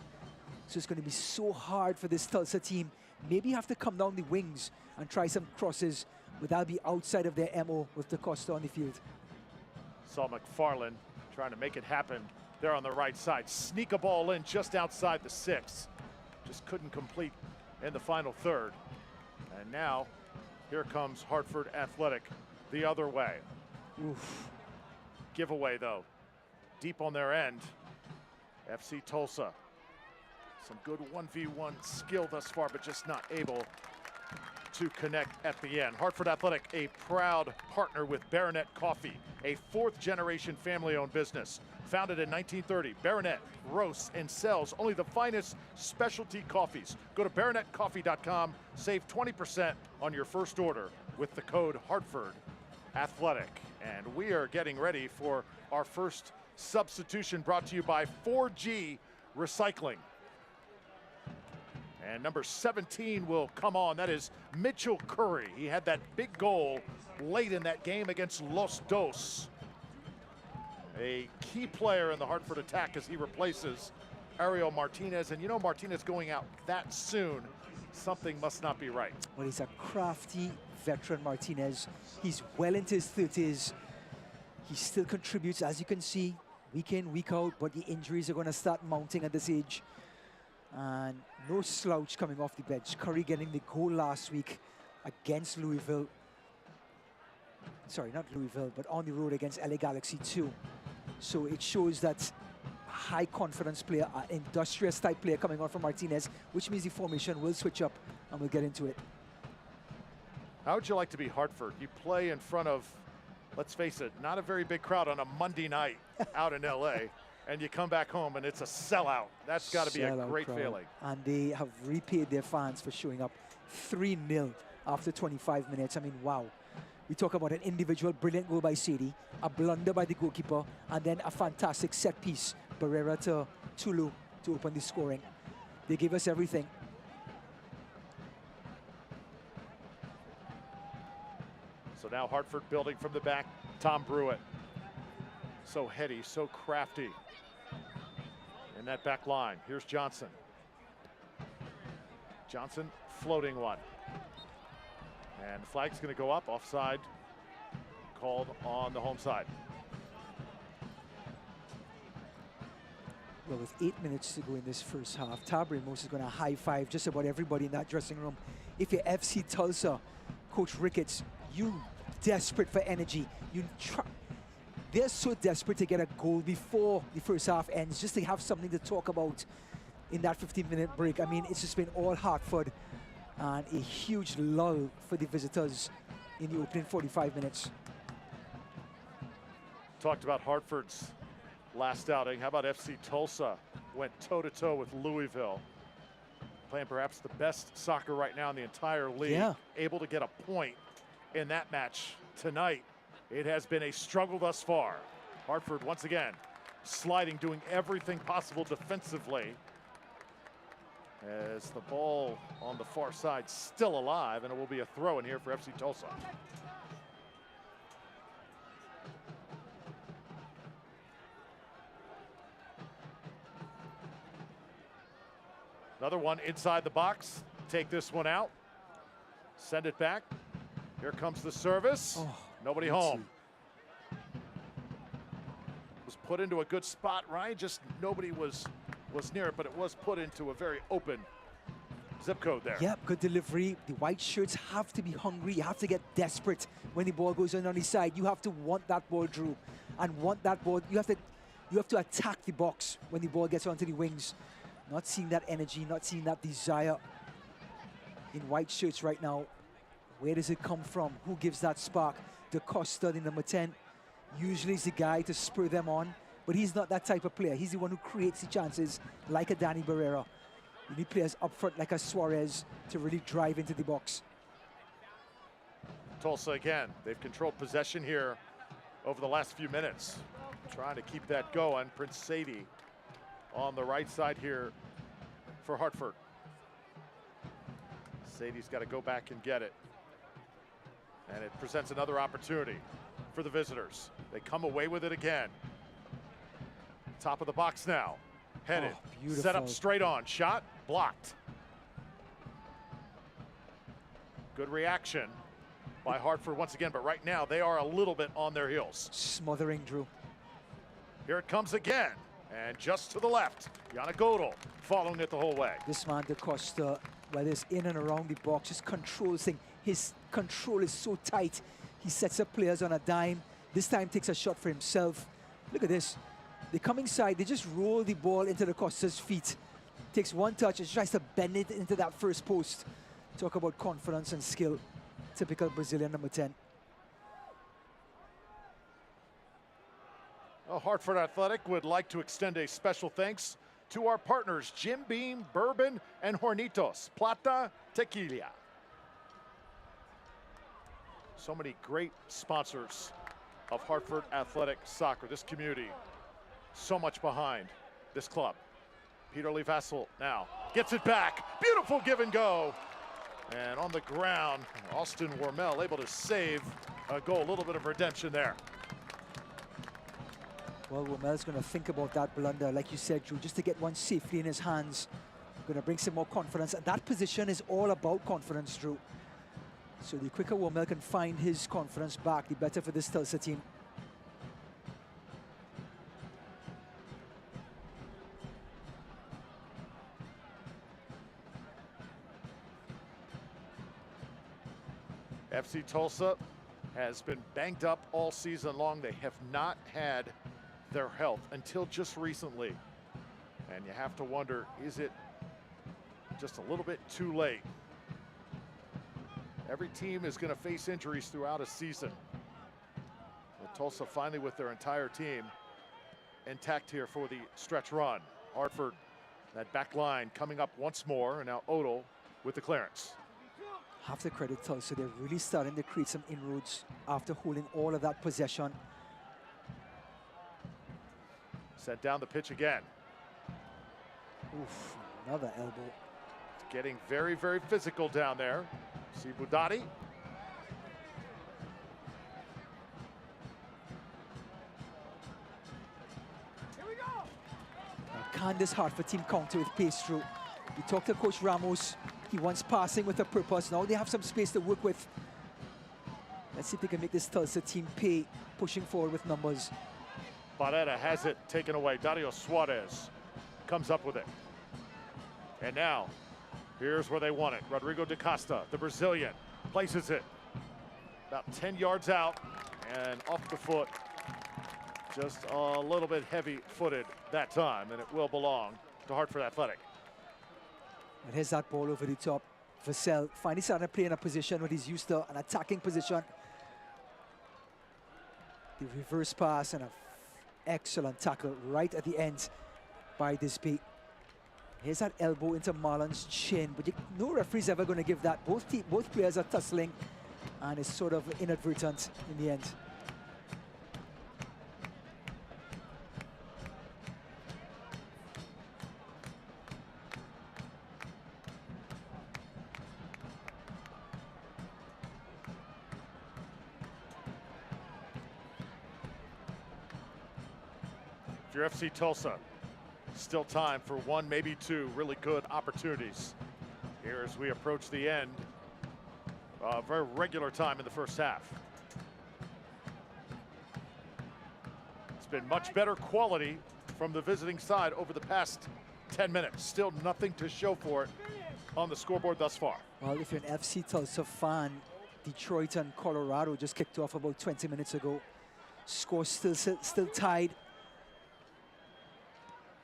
So it's going to be so hard for this Tulsa team. Maybe you have to come down the wings and try some crosses, but that'll be outside of their MO with DaCosta on the field. Saw McFarland trying to make it happen there on the right side. Sneak a ball in just outside the 6. Just couldn't complete in the final third. And now here comes Hartford Athletic the other way. Oof. Giveaway though, deep on their end. FC Tulsa. Some good 1v1 skill thus far, but just not able to connect at the end. Hartford Athletic, a proud partner with Baronet Coffee, a 4th-generation family-owned business. Founded in 1930, Baronet roasts and sells only the finest specialty coffees. Go to baronetcoffee.com, save 20% on your first order with the code Hartford Athletic. And we are getting ready for our first substitution, brought to you by 4G Recycling. And number 17 will come on. That is Mitchell Curry. He had that big goal late in that game against Los Dos. A key player in the Hartford attack as he replaces Ariel Martinez. And you know, Martinez going out that soon, something must not be right. Well, he's a crafty veteran, Martinez. He's well into his 30s. He still contributes, as you can see, week in, week out, but the injuries are going to start mounting at this age. And no slouch coming off the bench. Curry getting the goal last week against Louisville. Sorry, not Louisville, but on the road against LA Galaxy 2. So it shows that high confidence player, industrious type player coming on from Martinez, which means the formation will switch up, and we'll get into it. How would you like to be Hartford? You play in front of, let's face it, not a very big crowd on a Monday night out in LA. And you come back home and it's a sellout. That's got to be a great feeling. And they have repaid their fans for showing up 3-0 after 25 minutes. I mean, wow. We talk about an individual brilliant goal by Sadie, a blunder by the goalkeeper, and then a fantastic set piece, Barrera to Tulu to open the scoring. They gave us everything. So now Hartford building from the back. Tom Brewitt. So heady, so crafty in that back line. Here's Johnson. Johnson floating one. And the flag's going to go up, offside called on the home side. Well, with 8 minutes to go in this first half, Tabry Mose is going to high-five just about everybody in that dressing room. If you're FC Tulsa, Coach Ricketts, you desperate for energy. They're so desperate to get a goal before the first half ends, just to have something to talk about in that 15-minute break. I mean, it's just been all Hartford, and a huge lull for the visitors in the opening 45 minutes. Talked about Hartford's last outing. How about FC Tulsa? Went toe-to-toe with Louisville. Playing perhaps the best soccer right now in the entire league. Yeah. Able to get a point in that match tonight. It has been a struggle thus far. Hartford once again sliding, doing everything possible defensively. As the ball on the far side still alive, and it will be a throw in here for FC Tulsa. Another one inside the box. Take this one out. Send it back. Here comes the service. Oh, nobody home. Was put into a good spot, Ryan. Just nobody was was near it, but it was put into a very open zip code there. Yep, good delivery. The white shirts have to be hungry. You have to get desperate when the ball goes in on the side. You have to want that ball, Drew, and want that ball. You have to attack the box when the ball gets onto the wings. Not seeing that energy, not seeing that desire in white shirts right now. Where does it come from? Who gives that spark? DaCosta, the number 10, usually is the guy to spur them on, but he's not that type of player. He's the one who creates the chances, like a Danny Barrera. You need players up front like a Suarez to really drive into the box. Tulsa again, they've controlled possession here over the last few minutes. Trying to keep that going. Prince Sadie on the right side here for Hartford. Sadie's got to go back and get it. And it presents another opportunity for the visitors. They come away with it again. Top of the box now. Headed, set up straight on, shot, blocked. Good reaction by Hartford once again, but right now they are a little bit on their heels. Smothering, Drew. Here it comes again, and just to the left, Yannick Godel following it the whole way. This man, DaCosta, whether it's in and around the box, just controls things. His control is so tight. He sets up players on a dime. This time takes a shot for himself. Look at this. They come inside, they just roll the ball into DaCosta's feet. Takes one touch and tries to bend it into that first post. Talk about confidence and skill. Typical Brazilian number 10. Well, Hartford Athletic would like to extend a special thanks to our partners, Jim Beam, Bourbon, and Hornitos, Plata Tequila. So many great sponsors of Hartford Athletic Soccer, this community. So much behind this club. Peter Lee Vassell now gets it back. Beautiful give and go. And on the ground, Austin Wormel able to save a goal. A little bit of redemption there. Well, Wormel's going to think about that blunder, like you said, Drew, just to get one safely in his hands. Going to bring some more confidence. And that position is all about confidence, Drew. So the quicker Wormel can find his confidence back, the better for this Tulsa team. FC Tulsa has been banged up all season long. They have not had their health until just recently. And you have to wonder, is it just a little bit too late? Every team is going to face injuries throughout a season. But Tulsa finally with their entire team intact here for the stretch run. Hartford, that back line coming up once more, and now Odell with the clearance. Have to credit Tulsa. They're really starting to create some inroads after holding all of that possession. Sent down the pitch again. Oof, another elbow. It's getting very, very physical down there. See Budati. Here we go. Can this Hartford team counter with pace, Drew? You talk to Coach Ramos. He wants passing with a purpose. Now they have some space to work with. Let's see if they can make this Tulsa team pay, pushing forward with numbers. Barrera has it taken away. Dario Suarez comes up with it. And now, here's where they want it. Rodrigo DaCosta, the Brazilian, places it about 10 yards out and off the foot. Just a little bit heavy-footed that time, and it will belong to Hartford Athletic. And here's that ball over the top. Vassell finally starting to play in a position where he's used to an attacking position. The reverse pass and an excellent tackle right at the end by Disby. Here's that elbow into Marlon's chin, but no referee's ever going to give that. Both players are tussling, and it's sort of inadvertent in the end. If you're FC Tulsa, still time for one, maybe two really good opportunities here as we approach the end. Very regular time in the first half. It's been much better quality from the visiting side over the past 10 minutes. Still nothing to show for it on the scoreboard thus far. Well, if you're an FC Tulsa fan, Detroit and Colorado just kicked off about 20 minutes ago. Score still tied,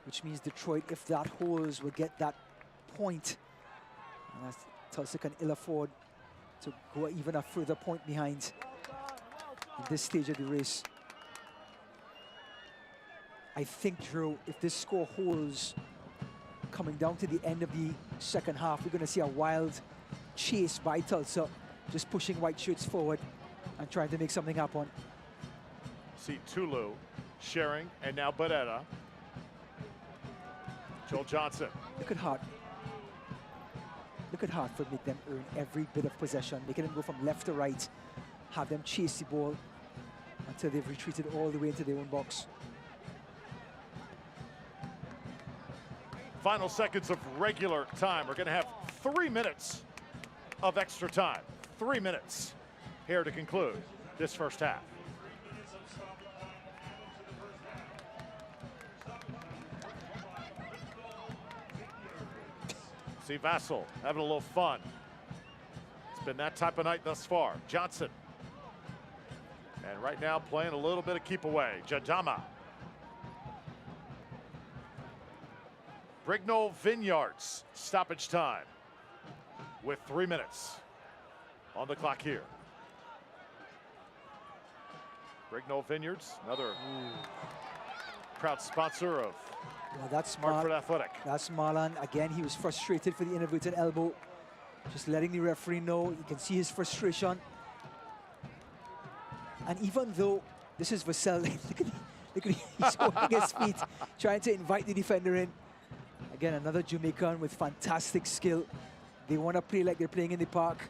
which means Detroit, if that holds, will get that point. And that's, Tulsa can ill afford to go even a further point behind in this stage of the race. I think, Drew, if this score holds, coming down to the end of the second half, we're going to see a wild chase by Tulsa, just pushing white shirts forward and trying to make something happen. See Tulu, sharing, and now Barrera. Joel Johnson. Look at Hart. Look at Hartford make them earn every bit of possession, making them go from left to right, have them chase the ball until they've retreated all the way into their own box. Final seconds of regular time. We're going to have 3 minutes of extra time. 3 minutes here to conclude this first half. See Vassell having a little fun. It's been that type of night thus far. Johnson. And right now playing a little bit of keep away. Jadama. Brignall Vineyards, stoppage time with 3 minutes on the clock here. Brignall Vineyards, another proud sponsor of That's Hartford Athletic. That's Marlon. Again, he was frustrated for the inadvertent elbow. Just letting the referee know. You can see his frustration. And even though this is Vassell, look at he's holding his feet, trying to invite the defender in. Again, another Jamaican with fantastic skill. They want to play like they're playing in the park.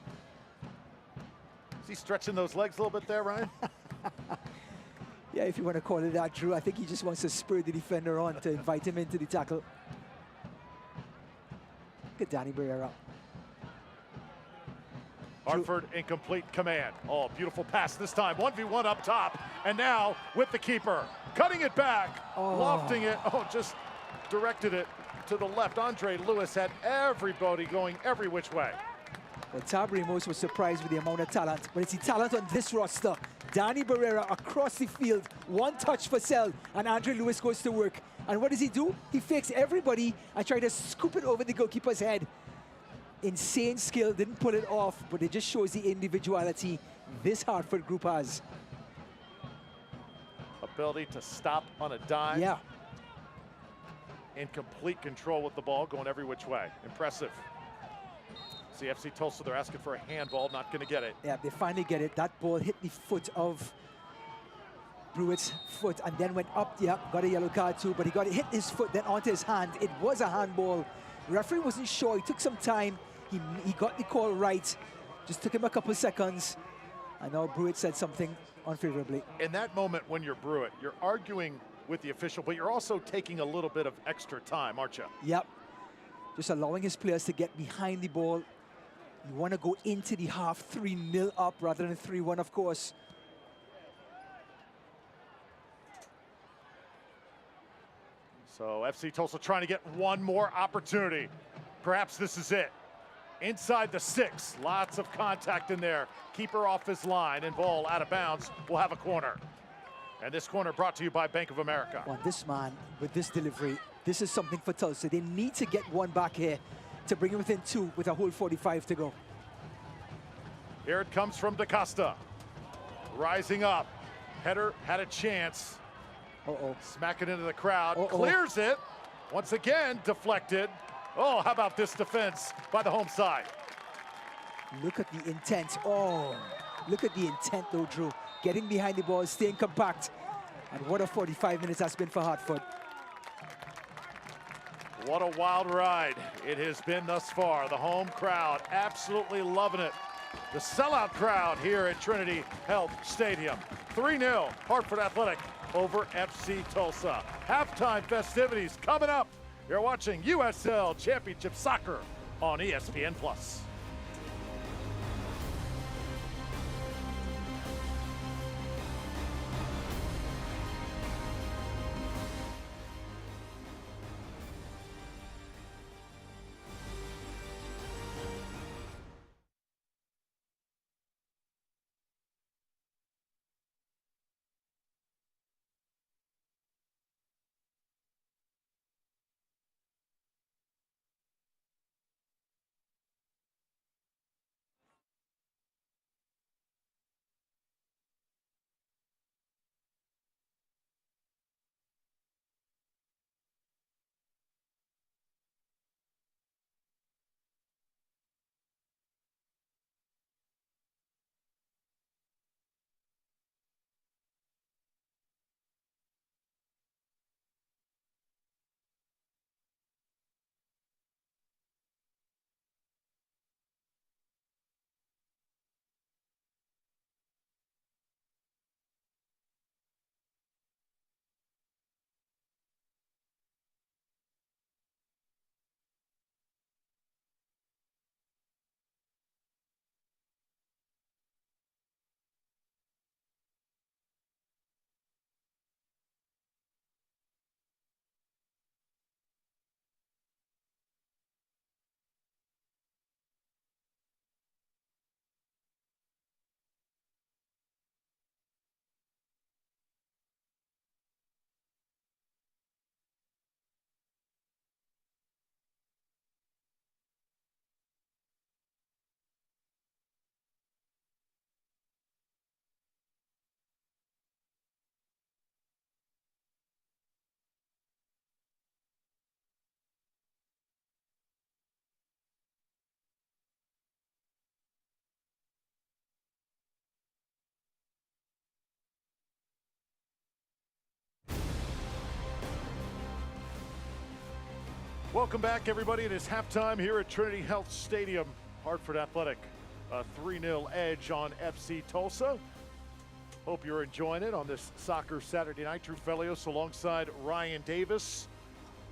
Is he stretching those legs a little bit there, Ryan? Yeah, if you want to call it that, Drew. I think he just wants to spur the defender on to invite him into the tackle. Look at Danny Barrera. Hartford in complete command. Oh, beautiful pass this time. 1v1 up top. And now with the keeper. Cutting it back, lofting it. Oh, just directed it to the left. Andre Lewis had everybody going every which way. Well, Tab Ramos was surprised with the amount of talent, but it's the talent on this roster. Danny Barrera across the field, one touch for Sell, and Andre Lewis goes to work. And what does he do? He fakes everybody and tries to scoop it over the goalkeeper's head. Insane skill, didn't pull it off, but it just shows the individuality this Hartford group has. Ability to stop on a dime. Yeah. In complete control with the ball, going every which way. Impressive. See FC Tulsa, they're asking for a handball, not going to get it. Yeah, they finally get it. That ball hit the foot of Brewitt's foot and then went up. Yeah, got a yellow card too, but he got it, hit his foot, then onto his hand. It was a handball. Referee wasn't sure. He took some time. He got the call right. Just took him a couple seconds. And now Brewitt said something unfavorably. In that moment when you're Brewitt, you're arguing with the official, but you're also taking a little bit of extra time, aren't you? Yep. Just allowing his players to get behind the ball. You want to go into the half 3-0 up rather than 3-1, of course. So FC Tulsa trying to get one more opportunity. Perhaps this is it. Inside the 6, lots of contact in there. Keeper off his line and ball out of bounds. We'll have a corner. And this corner brought to you by Bank of America. Well, this man, with this delivery, this is something for Tulsa. They need to get one back here to bring it within 2 with a whole 45 to go. Here it comes from DaCosta. Rising up. Header had a chance. Smacking into the crowd. Clears it. Once again, deflected. Oh, how about this defense by the home side? Look at the intent. Oh, look at the intent though, Drew. Getting behind the ball, staying compact. And what a 45 minutes that's been for Hartford. What a wild ride it has been thus far. The home crowd absolutely loving it. The sellout crowd here at Trinity Health Stadium. 3-0 Hartford Athletic over FC Tulsa. Halftime festivities coming up. You're watching USL Championship Soccer on ESPN+. Welcome back, everybody. It is halftime here at Trinity Health Stadium. Hartford Athletic, a 3-0 edge on FC Tulsa. Hope you're enjoying it on this Soccer Saturday night. Drew Felios alongside Ryan Davis.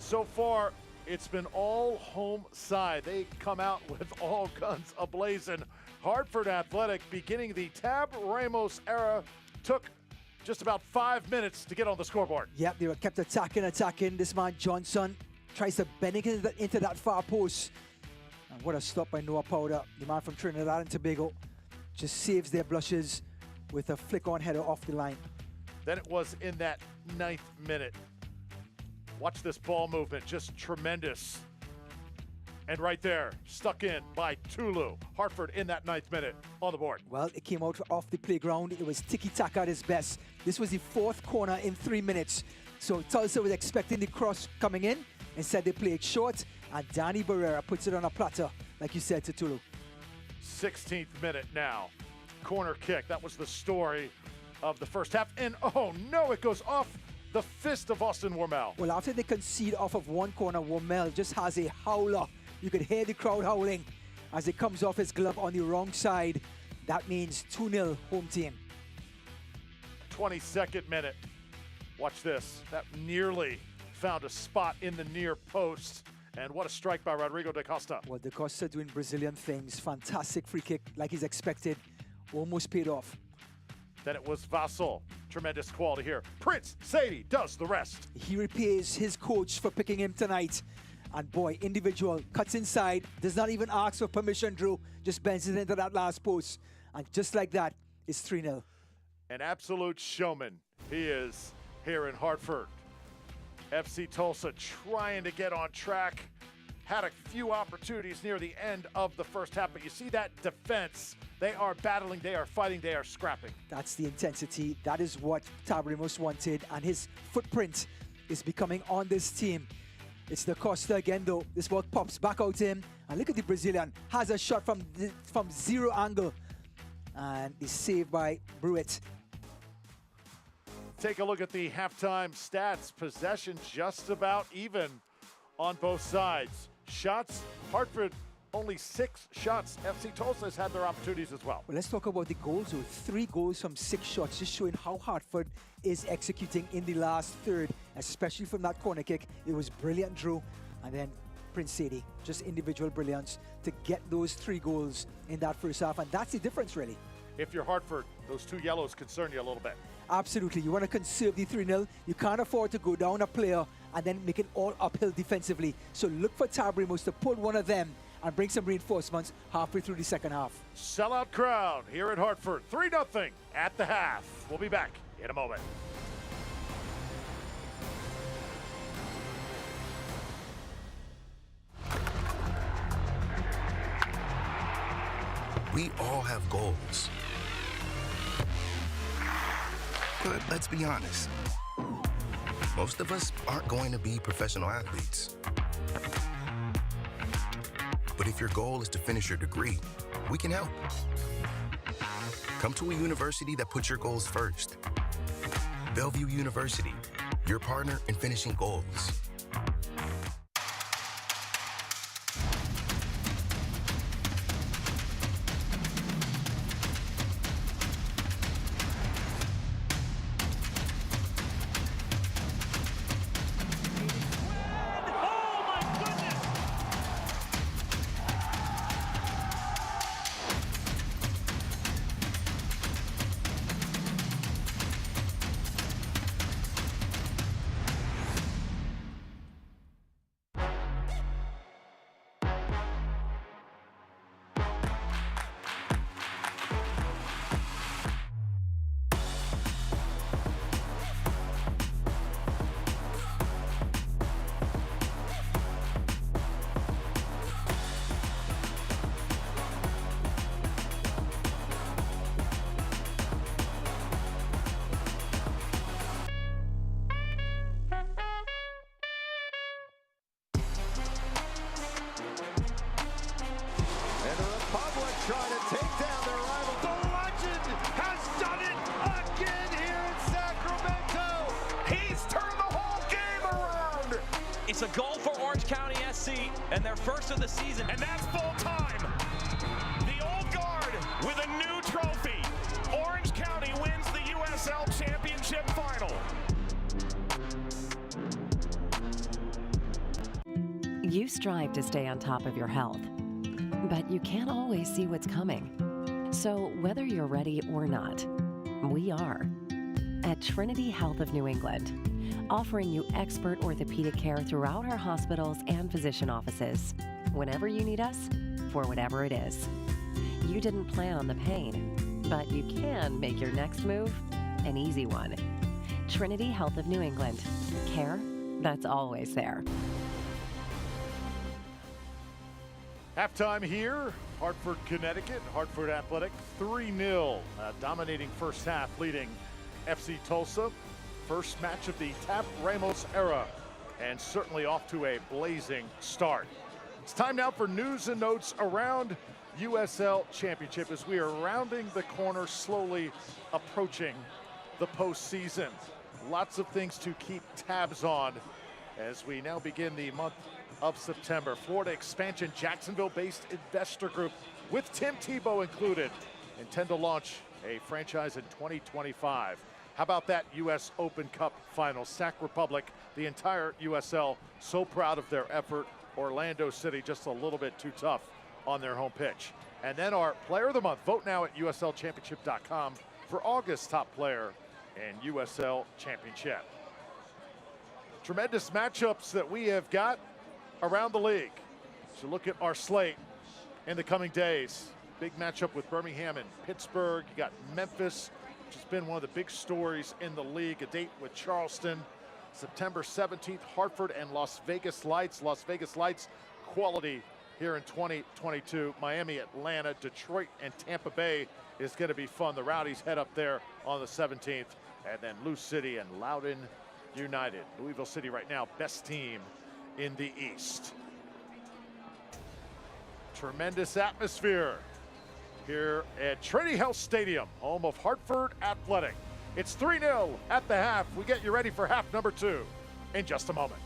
So far, it's been all home side. They come out with all guns ablazing. Hartford Athletic, beginning the Tab Ramos era, took just about 5 minutes to get on the scoreboard. Yep, they were kept attacking. This man Johnson tries to bend it into that far post. And what a stop by Noah Powder, the man from Trinidad and Tobago. Just saves their blushes with a flick-on header off the line. Then it was in that 9th minute. Watch this ball movement, just tremendous. And right there, stuck in by Tulu. Hartford in that 9th minute on the board. Well, it came out off the playground. It was tiki-taka at its best. This was the 4th corner in 3 minutes. So Tulsa was expecting the cross coming in. Instead, they played short, and Danny Barrera puts it on a platter, like you said, to Tulu. 16th minute now. Corner kick. That was the story of the first half. And oh no, it goes off the fist of Austin Wormel. Well, after they concede off of one corner, Wormel just has a howler. You could hear the crowd howling as it comes off his glove on the wrong side. That means 2-0 home team. 22nd minute. Watch this. That nearly found a spot in the near post. And what a strike by Rodrigo da Costa. Well, da Costa doing Brazilian things. Fantastic free kick, like he's expected. Almost paid off. Then it was Vassal. Tremendous quality here. Prince Sadie does the rest. He repays his coach for picking him tonight. And boy, individual cuts inside, does not even ask for permission, Drew. Just bends it into that last post. And just like that, it's 3-0. An absolute showman he is here in Hartford. FC Tulsa trying to get on track. Had a few opportunities near the end of the first half, but you see that defense. They are battling, they are fighting, they are scrapping. That's the intensity. That is what Tab Ramos wanted, and his footprint is becoming on this team. It's da Costa again, though. This ball pops back out to him, and look at the Brazilian. Has a shot from zero angle, and is saved by Bruitt. Take a look at the halftime stats. Possession just about even on both sides. Shots, Hartford only 6 shots. FC Tulsa has had their opportunities as well. Well, let's talk about the goals. So 3 goals from 6 shots, just showing how Hartford is executing in the last third, especially from that corner kick. It was brilliant, Drew. And then Prince Sadie, just individual brilliance to get those 3 goals in that first half. And that's the difference, really. If you're Hartford, those 2 yellows concern you a little bit. Absolutely. You want to conserve the 3-0. You can't afford to go down a player and then make it all uphill defensively. So look for Tab Ramos to pull one of them and bring some reinforcements halfway through the second half. Sellout crowd here at Hartford. 3-0 at the half. We'll be back in a moment. We all have goals. But let's be honest, most of us aren't going to be professional athletes. But if your goal is to finish your degree, we can help. Come to a university that puts your goals first. Bellevue University, your partner in finishing goals. It's a goal for Orange County SC and their first of the season. And that's full time. The old guard with a new trophy. Orange County wins the USL Championship final. You strive to stay on top of your health, but you can't always see what's coming. So whether you're ready or not, we are. At Trinity Health of New England, offering you expert orthopedic care throughout our hospitals and physician offices, whenever you need us, for whatever it is. You didn't plan on the pain, but you can make your next move an easy one. Trinity Health of New England. Care that's always there. Halftime here, Hartford, Connecticut. Hartford Athletic 3-0, dominating first half, leading FC Tulsa. First match of the Tap Ramos era, and certainly off to a blazing start. It's time now for news and notes around USL Championship as we are rounding the corner, slowly approaching the postseason. Lots of things to keep tabs on as we now begin the month of September. Florida expansion, Jacksonville-based investor group with Tim Tebow included intend to launch a franchise in 2025. How about that U.S. Open Cup final? Sac Republic, the entire USL, so proud of their effort. Orlando City just a little bit too tough on their home pitch. And then our player of the month. Vote now at uslchampionship.com for August top player in USL Championship. Tremendous matchups that we have got around the league. So look at our slate in the coming days. Big matchup with Birmingham and Pittsburgh. You got Memphis, which has been one of the big stories in the league. A date with Charleston, September 17th, Hartford and Las Vegas Lights. Las Vegas Lights quality here in 2022. Miami, Atlanta, Detroit, and Tampa Bay is going to be fun. The Rowdies head up there on the 17th. And then Lou City and Loudoun United. Louisville City right now, best team in the East. Tremendous atmosphere here at Trinity Health Stadium, home of Hartford Athletic. It's 3-0 at the half. We get you ready for half number 2 in just a moment.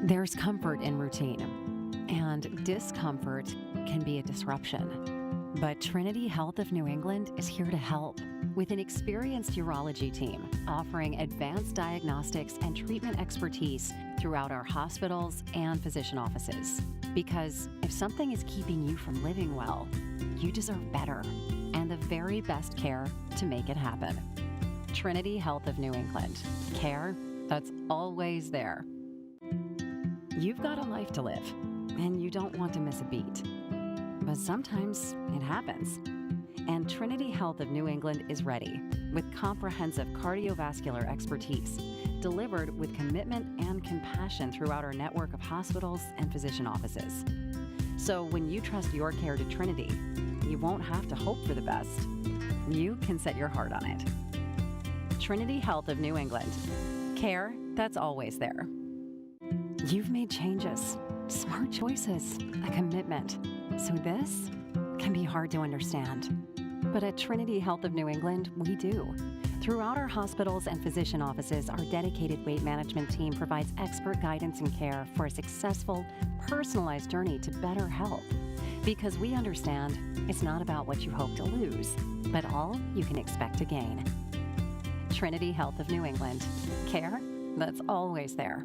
There's comfort in routine, and discomfort can be a disruption. But Trinity Health of New England is here to help with an experienced urology team offering advanced diagnostics and treatment expertise throughout our hospitals and physician offices. Because if something is keeping you from living well, you deserve better and the very best care to make it happen. Trinity Health of New England. Care that's always there. You've got a life to live, and you don't want to miss a beat. But sometimes it happens. And Trinity Health of New England is ready with comprehensive cardiovascular expertise delivered with commitment and compassion throughout our network of hospitals and physician offices. So when you trust your care to Trinity, you won't have to hope for the best. You can set your heart on it. Trinity Health of New England. Care that's always there. You've made changes, smart choices, a commitment. So this can be hard to understand. But at Trinity Health of New England, we do. Throughout our hospitals and physician offices, our dedicated weight management team provides expert guidance and care for a successful, personalized journey to better health. Because we understand it's not about what you hope to lose, but all you can expect to gain. Trinity Health of New England. Care that's always there.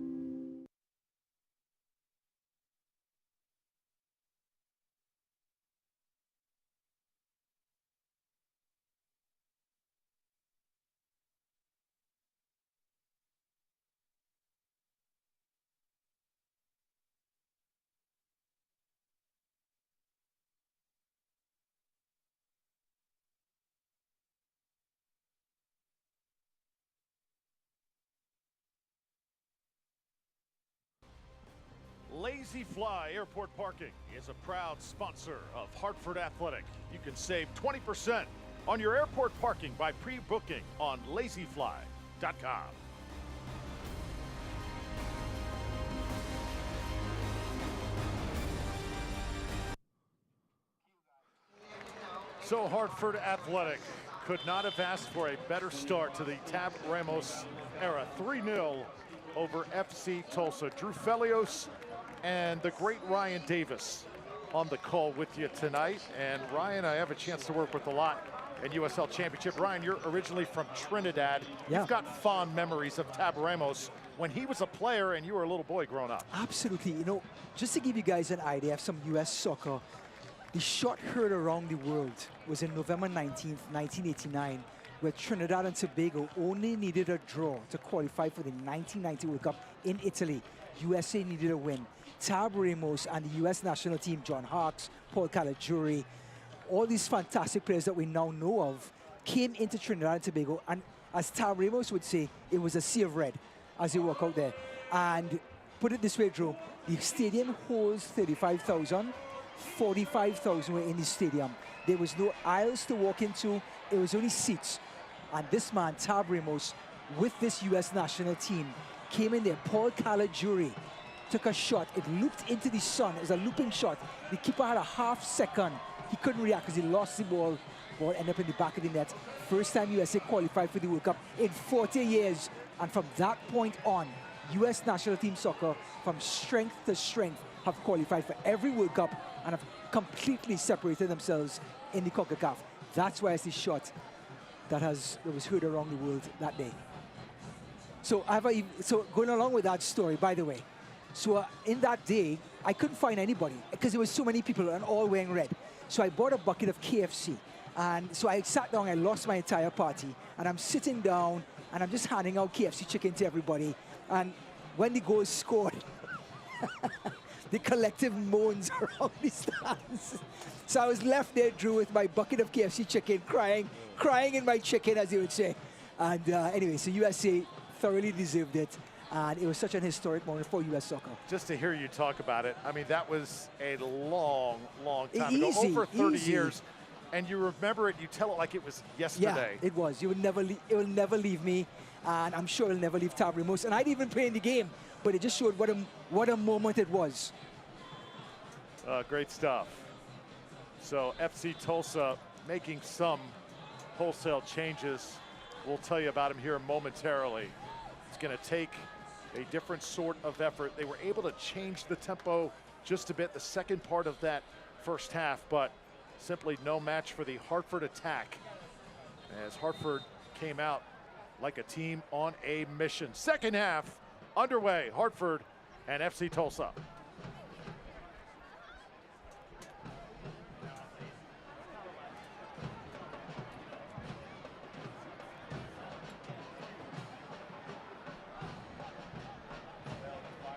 Lazy Fly Airport Parking is a proud sponsor of Hartford Athletic. You can save 20% on your airport parking by pre-booking on lazyfly.com. So Hartford Athletic could not have asked for a better start to the Tab Ramos era. 3-0 over FC Tulsa. Drew Felios and the great Ryan Davis on the call with you tonight. And Ryan, I have a chance to work with a lot in USL Championship. Ryan, you're originally from Trinidad. Yeah. You've got fond memories of Tab Ramos when he was a player and you were a little boy growing up. Absolutely. You know, just to give you guys an idea of some U.S. soccer, the shot heard around the world was in November 19th, 1989, where Trinidad and Tobago only needed a draw to qualify for the 1990 World Cup in Italy. USA needed a win. Tab Ramos and the U.S. national team, John Harkes, Paul Caligiuri, all these fantastic players that we now know of, came into Trinidad and Tobago, and as Tab Ramos would say, it was a sea of red as they walk out there. And put it this way, Drew, the stadium holds 35,000. 45,000 were in the stadium. There was no aisles to walk into. It was only seats. And this man, Tab Ramos, with this U.S. national team, came in there. Paul Caligiuri took a shot. It looped into the sun. It was a looping shot. The keeper had a half second. He couldn't react because he lost the ball. Ball ended up in the back of the net. First time USA qualified for the World Cup in 40 years. And from that point on, U.S. national team soccer, from strength to strength, have qualified for every World Cup and have completely separated themselves in the CONCACAF. That's why it's the shot that was heard around the world that day. So going along with that story, by the way, so in that day, I couldn't find anybody because there was so many people and all wearing red. So I bought a bucket of KFC. And so I sat down, I lost my entire party, and I'm sitting down and I'm just handing out KFC chicken to everybody. And when the goal scored, the collective moans around the stands. So I was left there, Drew, with my bucket of KFC chicken, crying in my chicken, as you would say. And anyway, so USA thoroughly deserved it. And it was such an historic moment for U.S. soccer. Just to hear you talk about it, I mean, that was a long, long time Easy, ago, over 30 easy. years. And you remember it, you tell it like it was yesterday. Yeah, it was. It will never leave me. And I'm sure it'll never leave Tab Ramos. And I didn't even play in the game, but it just showed what a moment it was. Great stuff. So FC Tulsa making some wholesale changes. We'll tell you about him here momentarily. It's going to take a different sort of effort. They were able to change the tempo just a bit the second part of that first half, but simply no match for the Hartford attack as Hartford came out like a team on a mission. Second half underway, Hartford and FC Tulsa.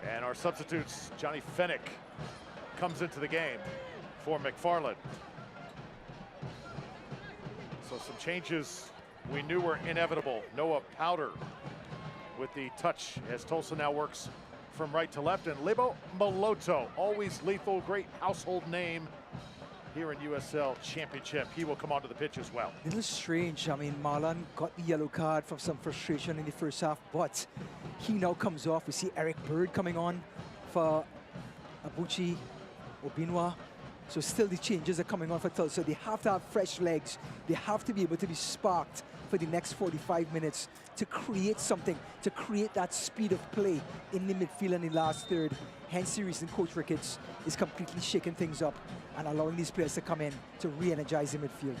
And our substitutes, Johnny Fennick comes into the game for McFarland. So some changes we knew were inevitable. Noah Powder with the touch as Tulsa now works from right to left. And Lebo Moloto, always lethal, great household name here in USL Championship. He will come onto the pitch as well. A little strange. I mean, Marlon got the yellow card from some frustration in the first half, but he now comes off. We see Eric Bird coming on for Abuchi Obinwa. So still the changes are coming on for Tulsa. They have to have fresh legs. They have to be able to be sparked for the next 45 minutes to create something, to create that speed of play in the midfield and the last third. Hence the reason Coach Ricketts is completely shaking things up and allowing these players to come in to re-energize the midfield.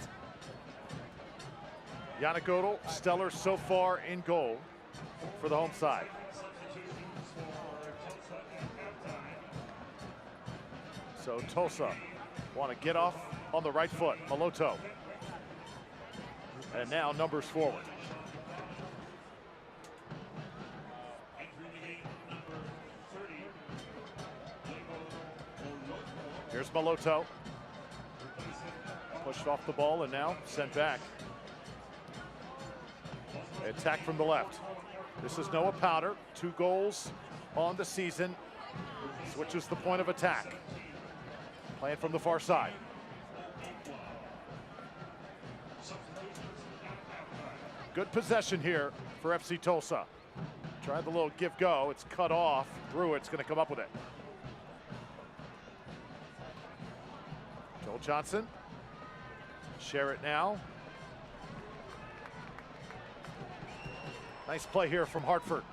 Yannick Godel, stellar so far in goal for the home side. So Tulsa want to get off on the right foot. Moloto. And now numbers forward. Here's Moloto. Pushed off the ball and now sent back. Attack from the left. This is Noah Powder. 2 goals on the season. Switches the point of attack. Playing from the far side. Good possession here for FC Tulsa. Tried the little give-go. It's cut off. Brewitt's going to come up with it. Joel Johnson. Share it now. Nice play here from Hartford.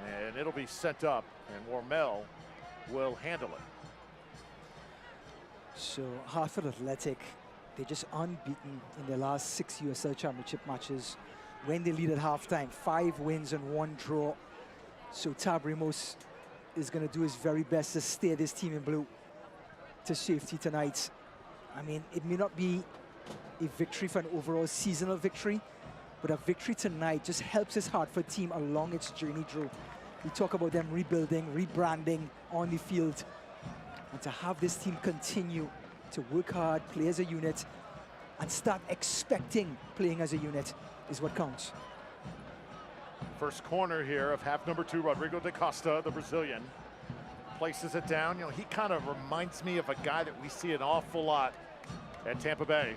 And it'll be sent up, and Wormel will handle it. So Hartford Athletic, they're just unbeaten in their last 6 USL Championship matches. When they lead at halftime, 5 wins and 1 draw. So Tab Ramos is going to do his very best to steer this team in blue to safety tonight. I mean, it may not be a victory for an overall seasonal victory, but a victory tonight just helps this Hartford team along its journey, Drew. We talk about them rebuilding, rebranding on the field. And to have this team continue to work hard, play as a unit, and start expecting playing as a unit is what counts. First corner here of half number 2, Rodrigo da Costa, the Brazilian. Places it down. You know, he kind of reminds me of a guy that we see an awful lot at Tampa Bay.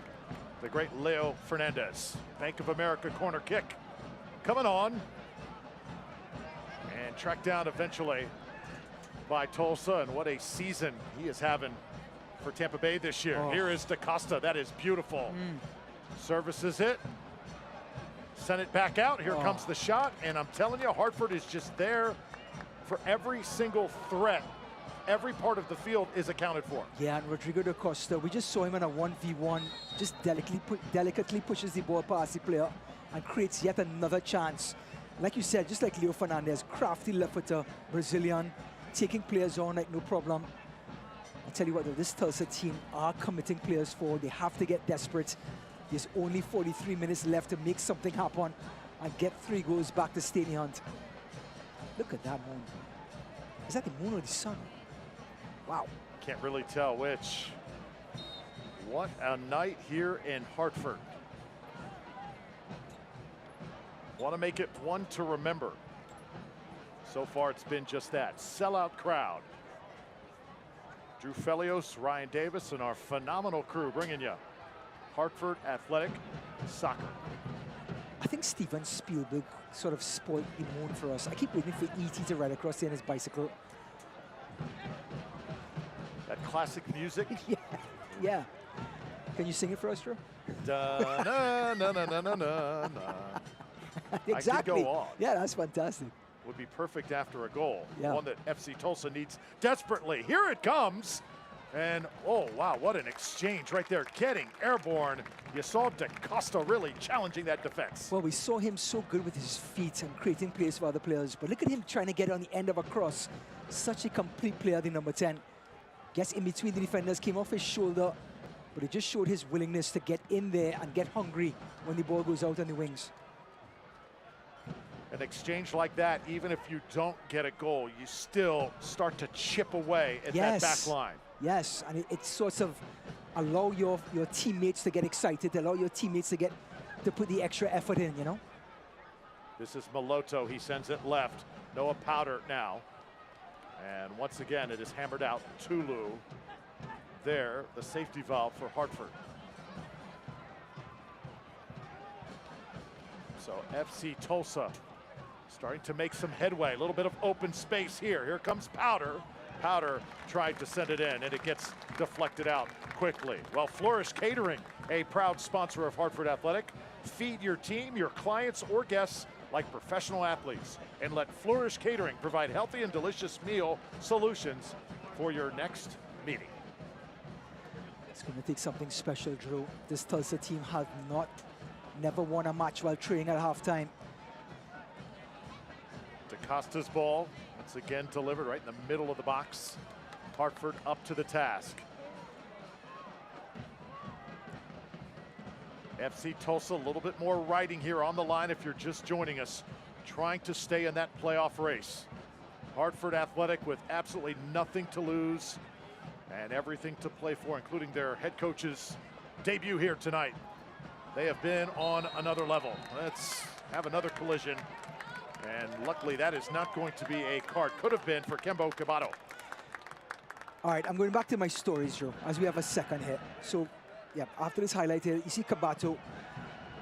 The great Leo Fernandez. Bank of America corner kick coming on. And tracked down eventually by Tulsa, and what a season he is having for Tampa Bay this year. Here is da Costa. That is beautiful. Services it. Send it back out. Here comes the shot, and I'm telling you, Hartford is just there for every single threat. Every part of the field is accounted for. Yeah, and Rodrigo da Costa, we just saw him in a 1v1, just delicately pushes the ball past the player and creates yet another chance. Like you said, just like Leo Fernandez, crafty left-footer, Brazilian, taking players on like no problem. I'll tell you what, though, this Tulsa team are committing players forward. They have to get desperate. There's only 43 minutes left to make something happen and get 3 goals back to Steny Hunt. Look at that moon. Is that the moon or the sun? Wow. Can't really tell which. What a night here in Hartford. Want to make it one to remember. So far, it's been just that. Sellout crowd. Drew Felios, Ryan Davis, and our phenomenal crew bringing you Hartford Athletic Soccer. I think Steven Spielberg sort of spoiled the moon for us. I keep waiting for E.T. to ride across there on his bicycle. That classic music. Yeah. Can you sing it for us, Drew? Da, na, na, na, na, na, na. Exactly. I could go on. Yeah, that's fantastic. Would be perfect after a goal. Yeah. One that FC Tulsa needs desperately. Here it comes. And, oh, wow, what an exchange right there. Getting airborne. You saw da Costa really challenging that defense. Well, we saw him so good with his feet and creating plays for other players. But look at him trying to get on the end of a cross. Such a complete player, the number 10. Gets in between the defenders, came off his shoulder. But it just showed his willingness to get in there and get hungry when the ball goes out on the wings. An exchange like that, even if you don't get a goal, you still start to chip away at that back line. Yes, and it sort of allow your teammates to get excited, allow your teammates to put the extra effort in, you know? This is Maloto. He sends it left. Noah Powder now. And once again, it is hammered out. Tulu there, the safety valve for Hartford. So FC Tulsa starting to make some headway. A little bit of open space here. Here comes Powder. Powder tried to send it in, and it gets deflected out quickly. Well, Flourish Catering, a proud sponsor of Hartford Athletic. Feed your team, your clients, or guests like professional athletes. And let Flourish Catering provide healthy and delicious meal solutions for your next meeting. It's going to take something special, Drew. This Tulsa team has never won a match while training at halftime. Da Costa's ball, once again delivered right in the middle of the box. Hartford up to the task. FC Tulsa, a little bit more riding here on the line if you're just joining us, trying to stay in that playoff race. Hartford Athletic with absolutely nothing to lose and everything to play for, including their head coach's debut here tonight. They have been on another level. Let's have another collision. And luckily that is not going to be a card. Could have been for Kembo Kabato. All right, I'm going back to my stories, Joe, as we have a second hit. So, yeah, after this highlight here, you see Kabato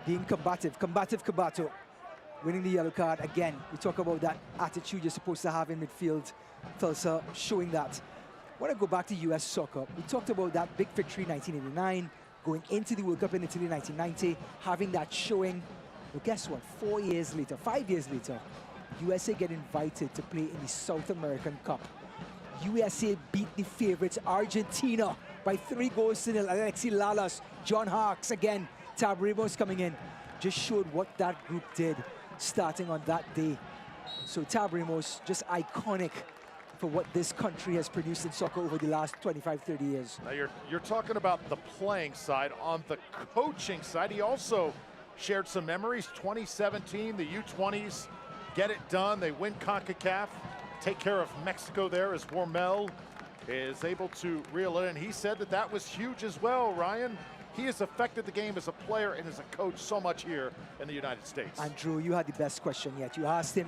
being combative Kabato, winning the yellow card. Again, we talk about that attitude you're supposed to have in midfield. Tulsa showing that. I want to go back to U.S. soccer. We talked about that big victory, 1989, going into the World Cup in Italy in 1990, having that showing. Well, guess what? 5 years later, USA get invited to play in the South American Cup. USA beat the favorites, Argentina, by 3-0. Alexi Lalas, John Harkes again, Tab Ramos coming in. Just showed what that group did starting on that day. So Tab Ramos, just iconic for what this country has produced in soccer over the last 25, 30 years. Now you're talking about the playing side. On the coaching side, he also shared some memories. 2017, the U20s get it done. They win CONCACAF, take care of Mexico there as Wormel is able to reel it in. He said that that was huge as well, Ryan. He has affected the game as a player and as a coach so much here in the United States. And Drew, you had the best question yet. You asked him,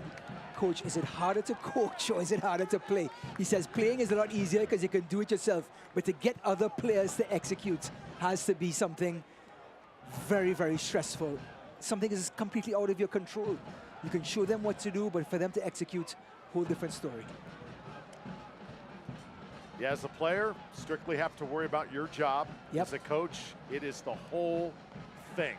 Coach, is it harder to coach or is it harder to play? He says playing is a lot easier because you can do it yourself, but to get other players to execute has to be something very, very stressful. Something that is completely out of your control. You can show them what to do, but for them to execute, whole different story. Yeah, as a player, strictly have to worry about your job. Yep. As a coach, it is the whole thing.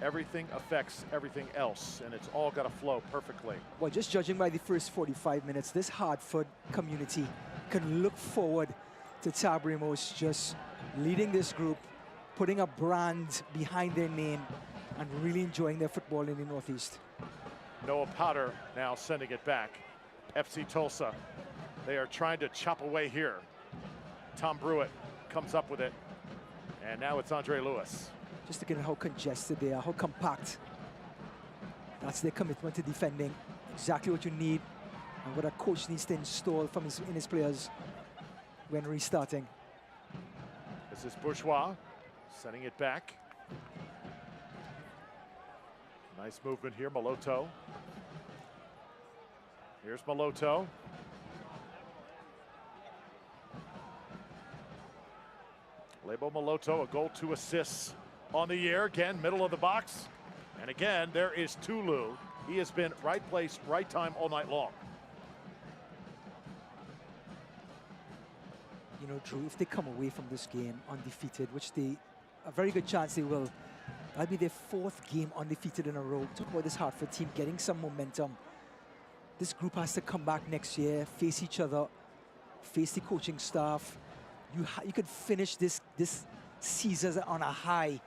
Everything affects everything else, and it's all got to flow perfectly. Well, just judging by the first 45 minutes, this Hartford community can look forward to Tab Ramos just leading this group, putting a brand behind their name, and really enjoying their football in the Northeast. Noah Potter now sending it back. FC Tulsa, they are trying to chop away here. Tom Brewitt comes up with it, and now it's Andre Lewis. Just looking at how congested they are, how compact. That's their commitment to defending. Exactly what you need and what a coach needs to install from in his players when restarting. This is Bourgeois sending it back. Nice movement here, Maloto. Here's Maloto. Lebo Maloto, a goal, 2 assists on the year. Again, middle of the box. And again, there is Tulu. He has been right place, right time all night long. You know, Drew, if they come away from this game undefeated, which they, a very good chance they will, that'll be their 4th game undefeated in a row. Talk about this Hartford team getting some momentum. This group has to come back next year, face each other, face the coaching staff. You could finish this season on a high.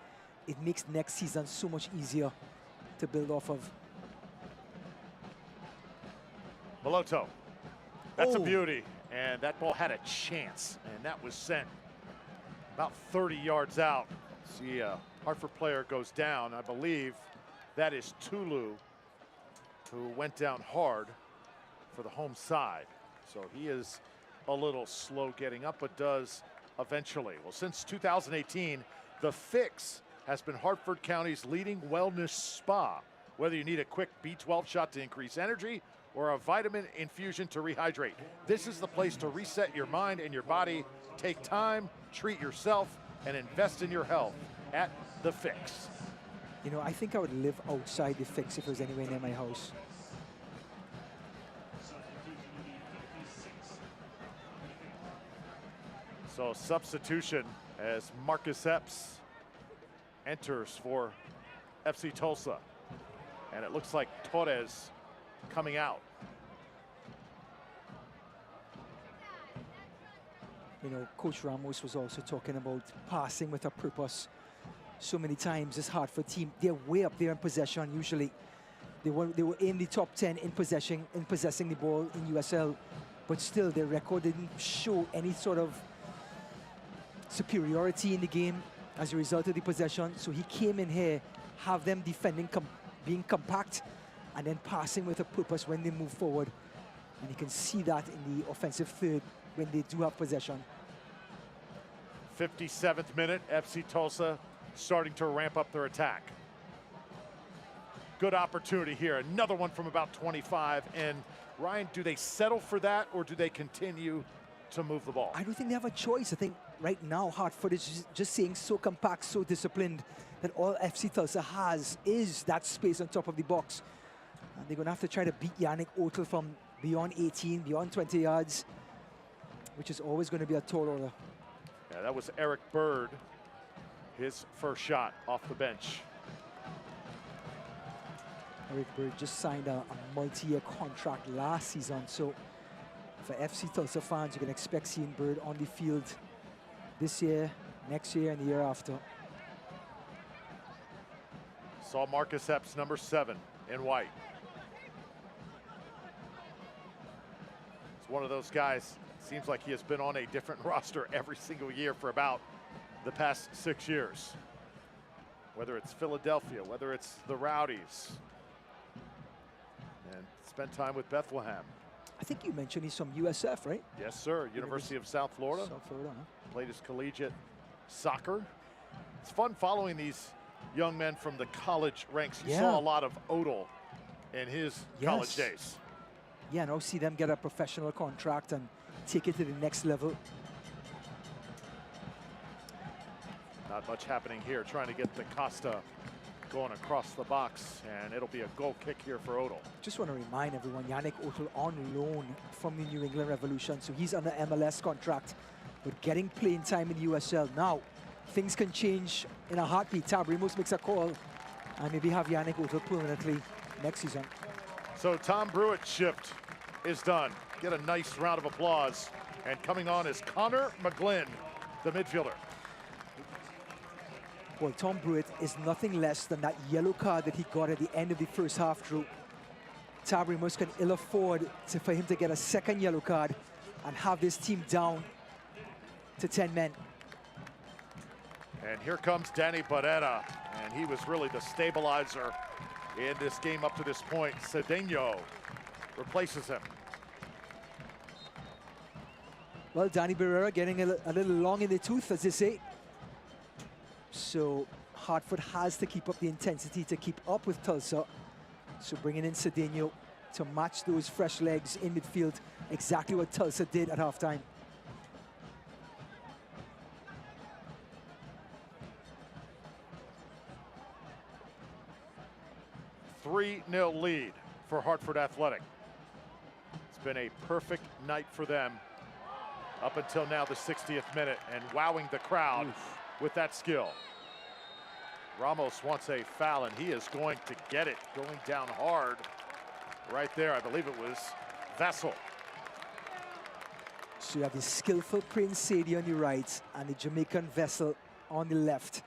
It makes next season so much easier to build off of. Maloto, that's a beauty. And that ball had a chance, and that was sent about 30 yards out. See, a Hartford player goes down. I believe that is Tulu, who went down hard for the home side. So he is a little slow getting up, but does eventually. Well, since 2018, The Fix has been Hartford County's leading wellness spa. Whether you need a quick B12 shot to increase energy or a vitamin infusion to rehydrate, this is the place to reset your mind and your body. Take time, treat yourself, and invest in your health at The Fix. You know, I think I would live outside The Fix if it was anywhere near my house. So substitution as Marcus Epps enters for FC Tulsa. And it looks like Torres coming out. You know, Coach Ramos was also talking about passing with a purpose. So many times this Hartford team, they're way up there in possession usually. They were in the top 10 in possessing the ball in USL, but still their record didn't show any sort of superiority in the game as a result of the possession. So he came in here, have them defending, being compact, and then passing with a purpose when they move forward. And you can see that in the offensive third when they do have possession. 57th minute, FC Tulsa starting to ramp up their attack. Good opportunity here. Another one from about 25. And Ryan, do they settle for that or do they continue to move the ball? I don't think they have a choice. I think right now Hartford is just staying so compact, so disciplined that all FC Tulsa has is that space on top of the box. And they're going to have to try to beat Yannick Otel from beyond 18, beyond 20 yards, which is always going to be a tall order. Yeah, that was Eric Bird his first shot off the bench. Eric Bird just signed a multi-year contract last season, so for FC Tulsa fans, you can expect seeing Bird on the field this year, next year, and the year after. Saw Marcus Epps, number 7 in white. It's one of those guys, seems like he has been on a different roster every single year for about the past 6 years. Whether it's Philadelphia, whether it's the Rowdies, and spent time with Bethlehem. I think you mentioned he's from USF, right? Yes, sir. University of South Florida. South Florida, huh? Played his collegiate soccer. It's fun following these young men from the college ranks. You saw a lot of Odell in his college days. Yeah, now see them get a professional contract and take it to the next level. Not much happening here, trying to get the Costa going across the box, and it'll be a goal kick here for Odell. Just want to remind everyone, Yannick Odell on loan from the New England Revolution, so he's under MLS contract, but getting playing time in the USL. Now, things can change in a heartbeat. Tab Ramos makes a call, and maybe have Yannick Odell permanently next season. So Tom Brewitt's shift is done. Get a nice round of applause. And coming on is Connor McGlynn, the midfielder. Well, Tom Brewitt is nothing less than that yellow card that he got at the end of the first half through. Tab Ramos can ill afford for him to get a second yellow card and have this team down to 10 men. And here comes Danny Barrera, and he was really the stabilizer in this game up to this point. Cedeno replaces him. Well, Danny Barrera getting a little long in the tooth, as they say. So Hartford has to keep up the intensity to keep up with Tulsa. So bringing in Cedeno to match those fresh legs in midfield, exactly what Tulsa did at halftime. A 3-0 lead for Hartford Athletic. It's been a perfect night for them up until now, the 60th minute, and wowing the crowd with that skill. Ramos wants a foul, and he is going to get it, going down hard right there. I believe it was Vessel. So you have the skillful Prince Sadie on the right and the Jamaican Vessel on the left.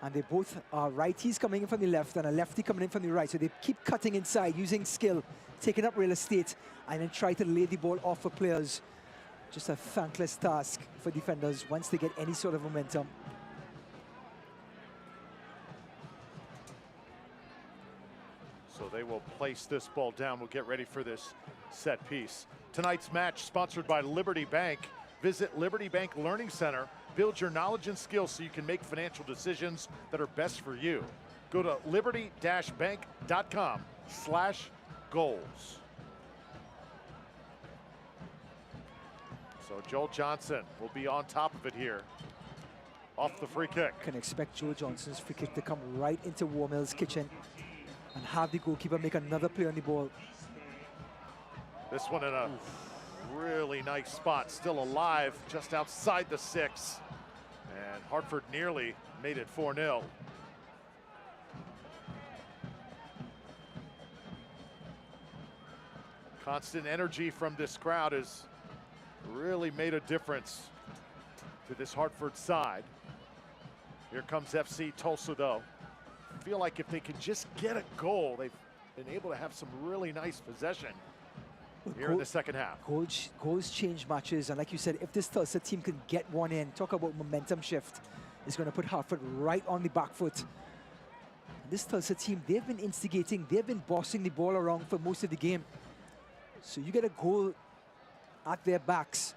And they both are righties coming in from the left and a lefty coming in from the right. So they keep cutting inside, using skill, taking up real estate, and then try to lay the ball off for players. Just a thankless task for defenders once they get any sort of momentum. So they will place this ball down. We'll get ready for this set piece. Tonight's match sponsored by Liberty Bank. Visit Liberty Bank Learning Center. Build your knowledge and skills so you can make financial decisions that are best for you. Go to liberty-bank.com/goals. So Joel Johnson will be on top of it here. Off the free kick. Can expect Joel Johnson's free kick to come right into Warmill's kitchen and have the goalkeeper make another play on the ball. This one in a really nice spot, still alive just outside the 6. And Hartford nearly made it 4-0. Constant energy from this crowd has really made a difference to this Hartford side. Here comes FC Tulsa, though. I feel like if they can just get a goal, they've been able to have some really nice possession here in the second half. Goals change matches, and like you said, if this Tulsa team can get one in, talk about momentum shift, it's going to put Hartford right on the back foot. And this Tulsa team, they've been instigating, they've been bossing the ball around for most of the game. So you get a goal at their backs,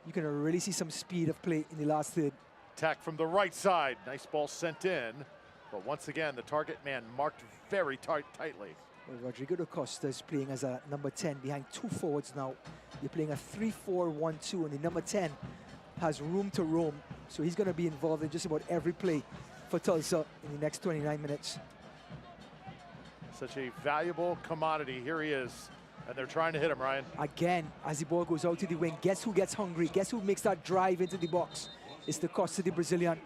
you can really see some speed of play in the last third. Attack from the right side. Nice ball sent in. But once again, the target man marked very tightly. Well, Rodrigo da Costa is playing as a number 10 behind 2 forwards now. You're playing a 3-4-1-2, and the number 10 has room to roam. So he's going to be involved in just about every play for Tulsa in the next 29 minutes. Such a valuable commodity. Here he is. And they're trying to hit him, Ryan. Again, as the ball goes out to the wing, guess who gets hungry? Guess who makes that drive into the box? It's the Costa, the Brazilian.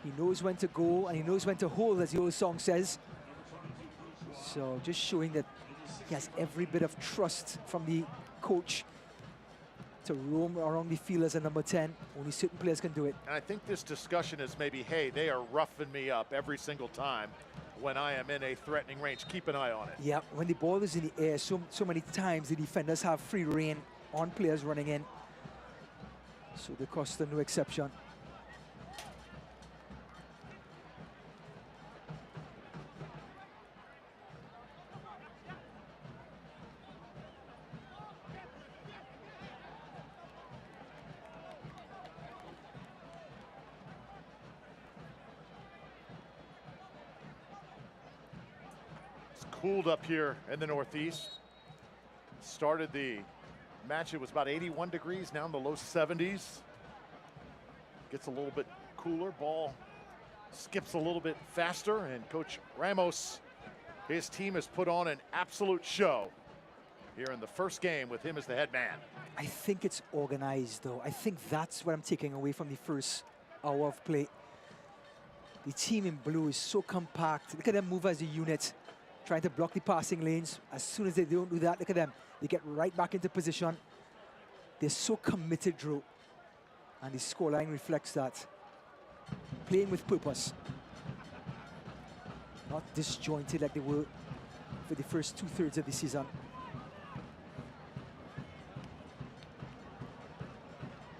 He knows when to go and he knows when to hold, as the old song says. So just showing that he has every bit of trust from the coach to roam around the field as a number 10. Only certain players can do it. And I think this discussion is maybe, hey, they are roughing me up every single time when I am in a threatening range. Keep an eye on it. Yeah, when the ball is in the air, so many times the defenders have free rein on players running in. So the Costa, no exception. Cooled up here in the Northeast. Started the match, it was about 81 degrees, now in the low 70s. Gets a little bit cooler, ball skips a little bit faster, and Coach Ramos, his team has put on an absolute show here in the first game with him as the head man. I think it's organized, though. I think that's what I'm taking away from the first hour of play. The team in blue is so compact. Look at them move as a unit, trying to block the passing lanes. As soon as they don't do that, look at them. They get right back into position. They're so committed, Drew. And the scoreline reflects that. Playing with purpose. Not disjointed like they were for the first 2/3 of the season.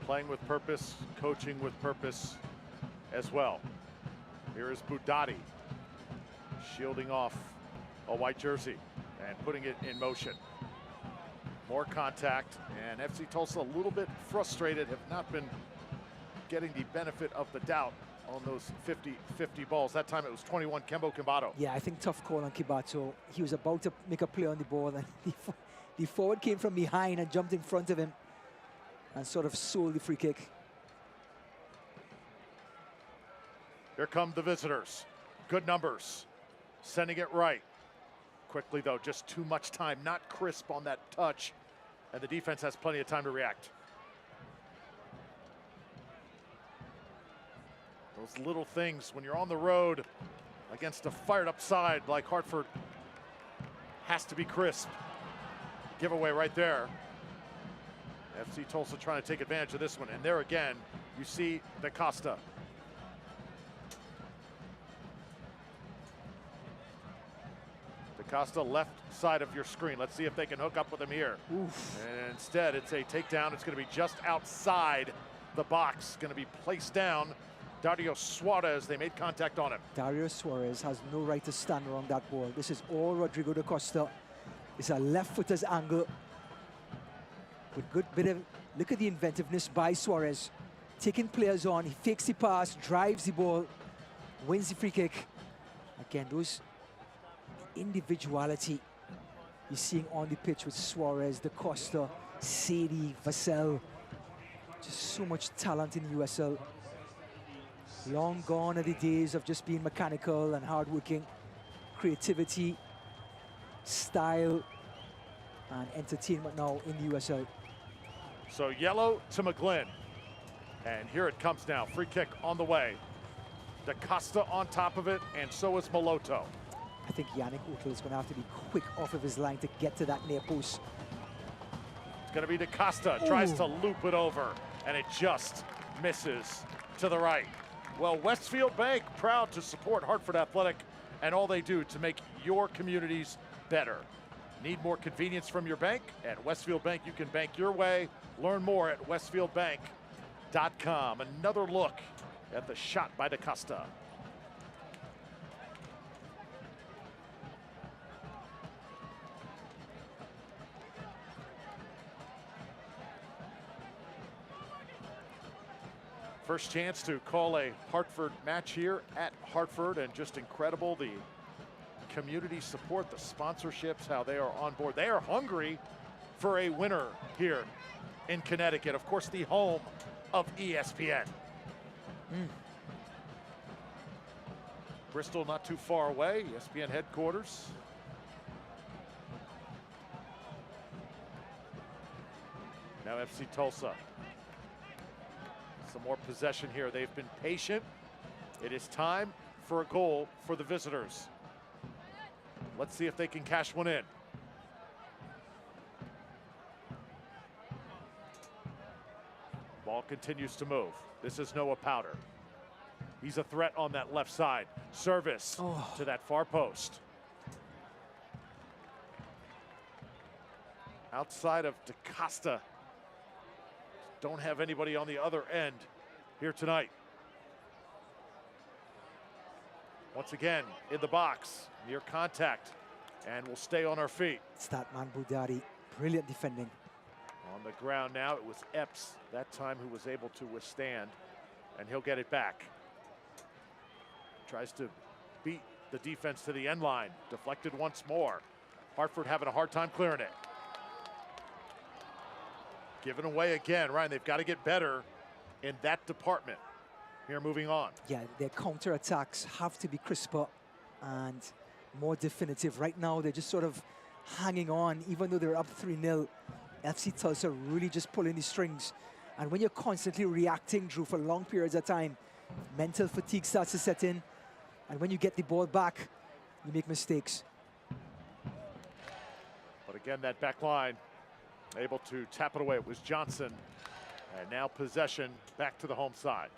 Playing with purpose, coaching with purpose as well. Here is Budati shielding off a white jersey and putting it in motion. More contact, and FC Tulsa a little bit frustrated, have not been getting the benefit of the doubt on those 50-50 balls. That time it was 21, Kembo Kimbato. Yeah, I think tough call on Kibato. He was about to make a play on the ball, and the forward came from behind and jumped in front of him and sort of sold the free kick. Here come the visitors. Good numbers, sending it right. Quickly though, just too much time, not crisp on that touch, and the defense has plenty of time to react. Those little things when you're on the road against a fired up side like Hartford has to be crisp. Giveaway right there. FC Tulsa trying to take advantage of this one, and there again you see Da Costa. Costa, left side of your screen. Let's see if they can hook up with him here. Oof. And instead, it's a takedown. It's going to be just outside the box. Going to be placed down. Dario Suarez, they made contact on him. Dario Suarez has no right to stand around that ball. This is all Rodrigo Da Costa. It's a left footer's angle. With good bit of, look at the inventiveness by Suarez. Taking players on, he fakes the pass, drives the ball, wins the free kick. Again, those individuality you're seeing on the pitch with Suarez, Da Costa, Sadie, Vassell. Just so much talent in the USL. Long gone are the days of just being mechanical and hardworking. Creativity, style, and entertainment now in the USL. So yellow to McGlynn. And here it comes now. Free kick on the way. Da Costa on top of it, and so is Moloto. I think Yannick Otel is going to have to be quick off of his line to get to that near post. It's going to be Da Costa, tries to loop it over, and it just misses to the right. Well, Westfield Bank, proud to support Hartford Athletic and all they do to make your communities better. Need more convenience from your bank? At Westfield Bank, you can bank your way. Learn more at westfieldbank.com. Another look at the shot by Da Costa. First chance to call a Hartford match here at Hartford, and just incredible the community support, the sponsorships, how they are on board. They are hungry for a winner here in Connecticut. Of course, the home of ESPN. Bristol not too far away, ESPN headquarters. Now FC Tulsa. Some more possession here. They've been patient It is time for a goal for the visitors. Let's see if they can cash one in. Ball continues to move. This is Noah Powder. He's a threat on that left side. Service to that far post. Outside of DaCosta, don't have anybody on the other end here tonight. Once again, in the box, near contact, and we'll stay on our feet. It's that man, Budari. Brilliant defending. On the ground now, it was Epps that time who was able to withstand, and he'll get it back. Tries to beat the defense to the end line. Deflected once more. Hartford having a hard time clearing it. Given away again, Ryan, they've got to get better in that department. Here, moving on. Yeah, their counter-attacks have to be crisper and more definitive. Right now, they're just sort of hanging on, even though they're up 3-0. FC Tulsa really just pulling the strings. And when you're constantly reacting, Drew, for long periods of time, mental fatigue starts to set in. And when you get the ball back, you make mistakes. But again, that back line able to tap it away. It was Johnson. And now possession back to the home side.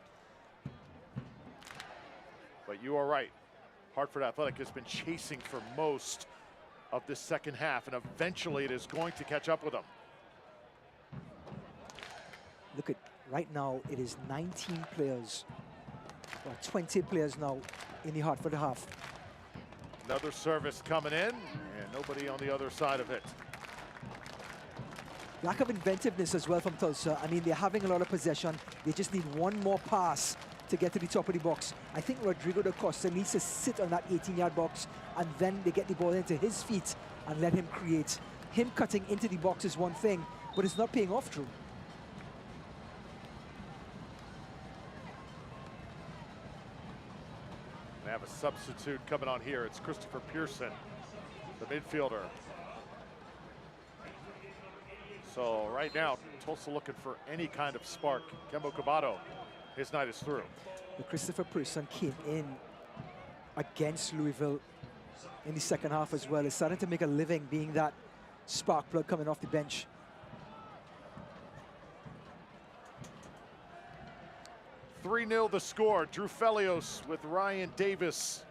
But you are right. Hartford Athletic has been chasing for most of this second half, and eventually it is going to catch up with them. Look at, right now, it is 19 players, or 20 players now in the Hartford half. Another service coming in, and nobody on the other side of it. Lack of inventiveness as well from Tulsa. I mean, they're having a lot of possession. They just need one more pass to get to the top of the box. I think Rodrigo DaCosta needs to sit on that 18-yard box, and then they get the ball into his feet and let him create. Him cutting into the box is one thing, but it's not paying off, Drew. They have a substitute coming on here. It's Christopher Pearson, the midfielder. So right now, Tulsa looking for any kind of spark. Kembo Cabato, his night is through. But Christopher Pearson came in against Louisville in the second half as well. He's starting to make a living being that spark plug coming off the bench. (3-0) the score. Drew Felios with Ryan Davis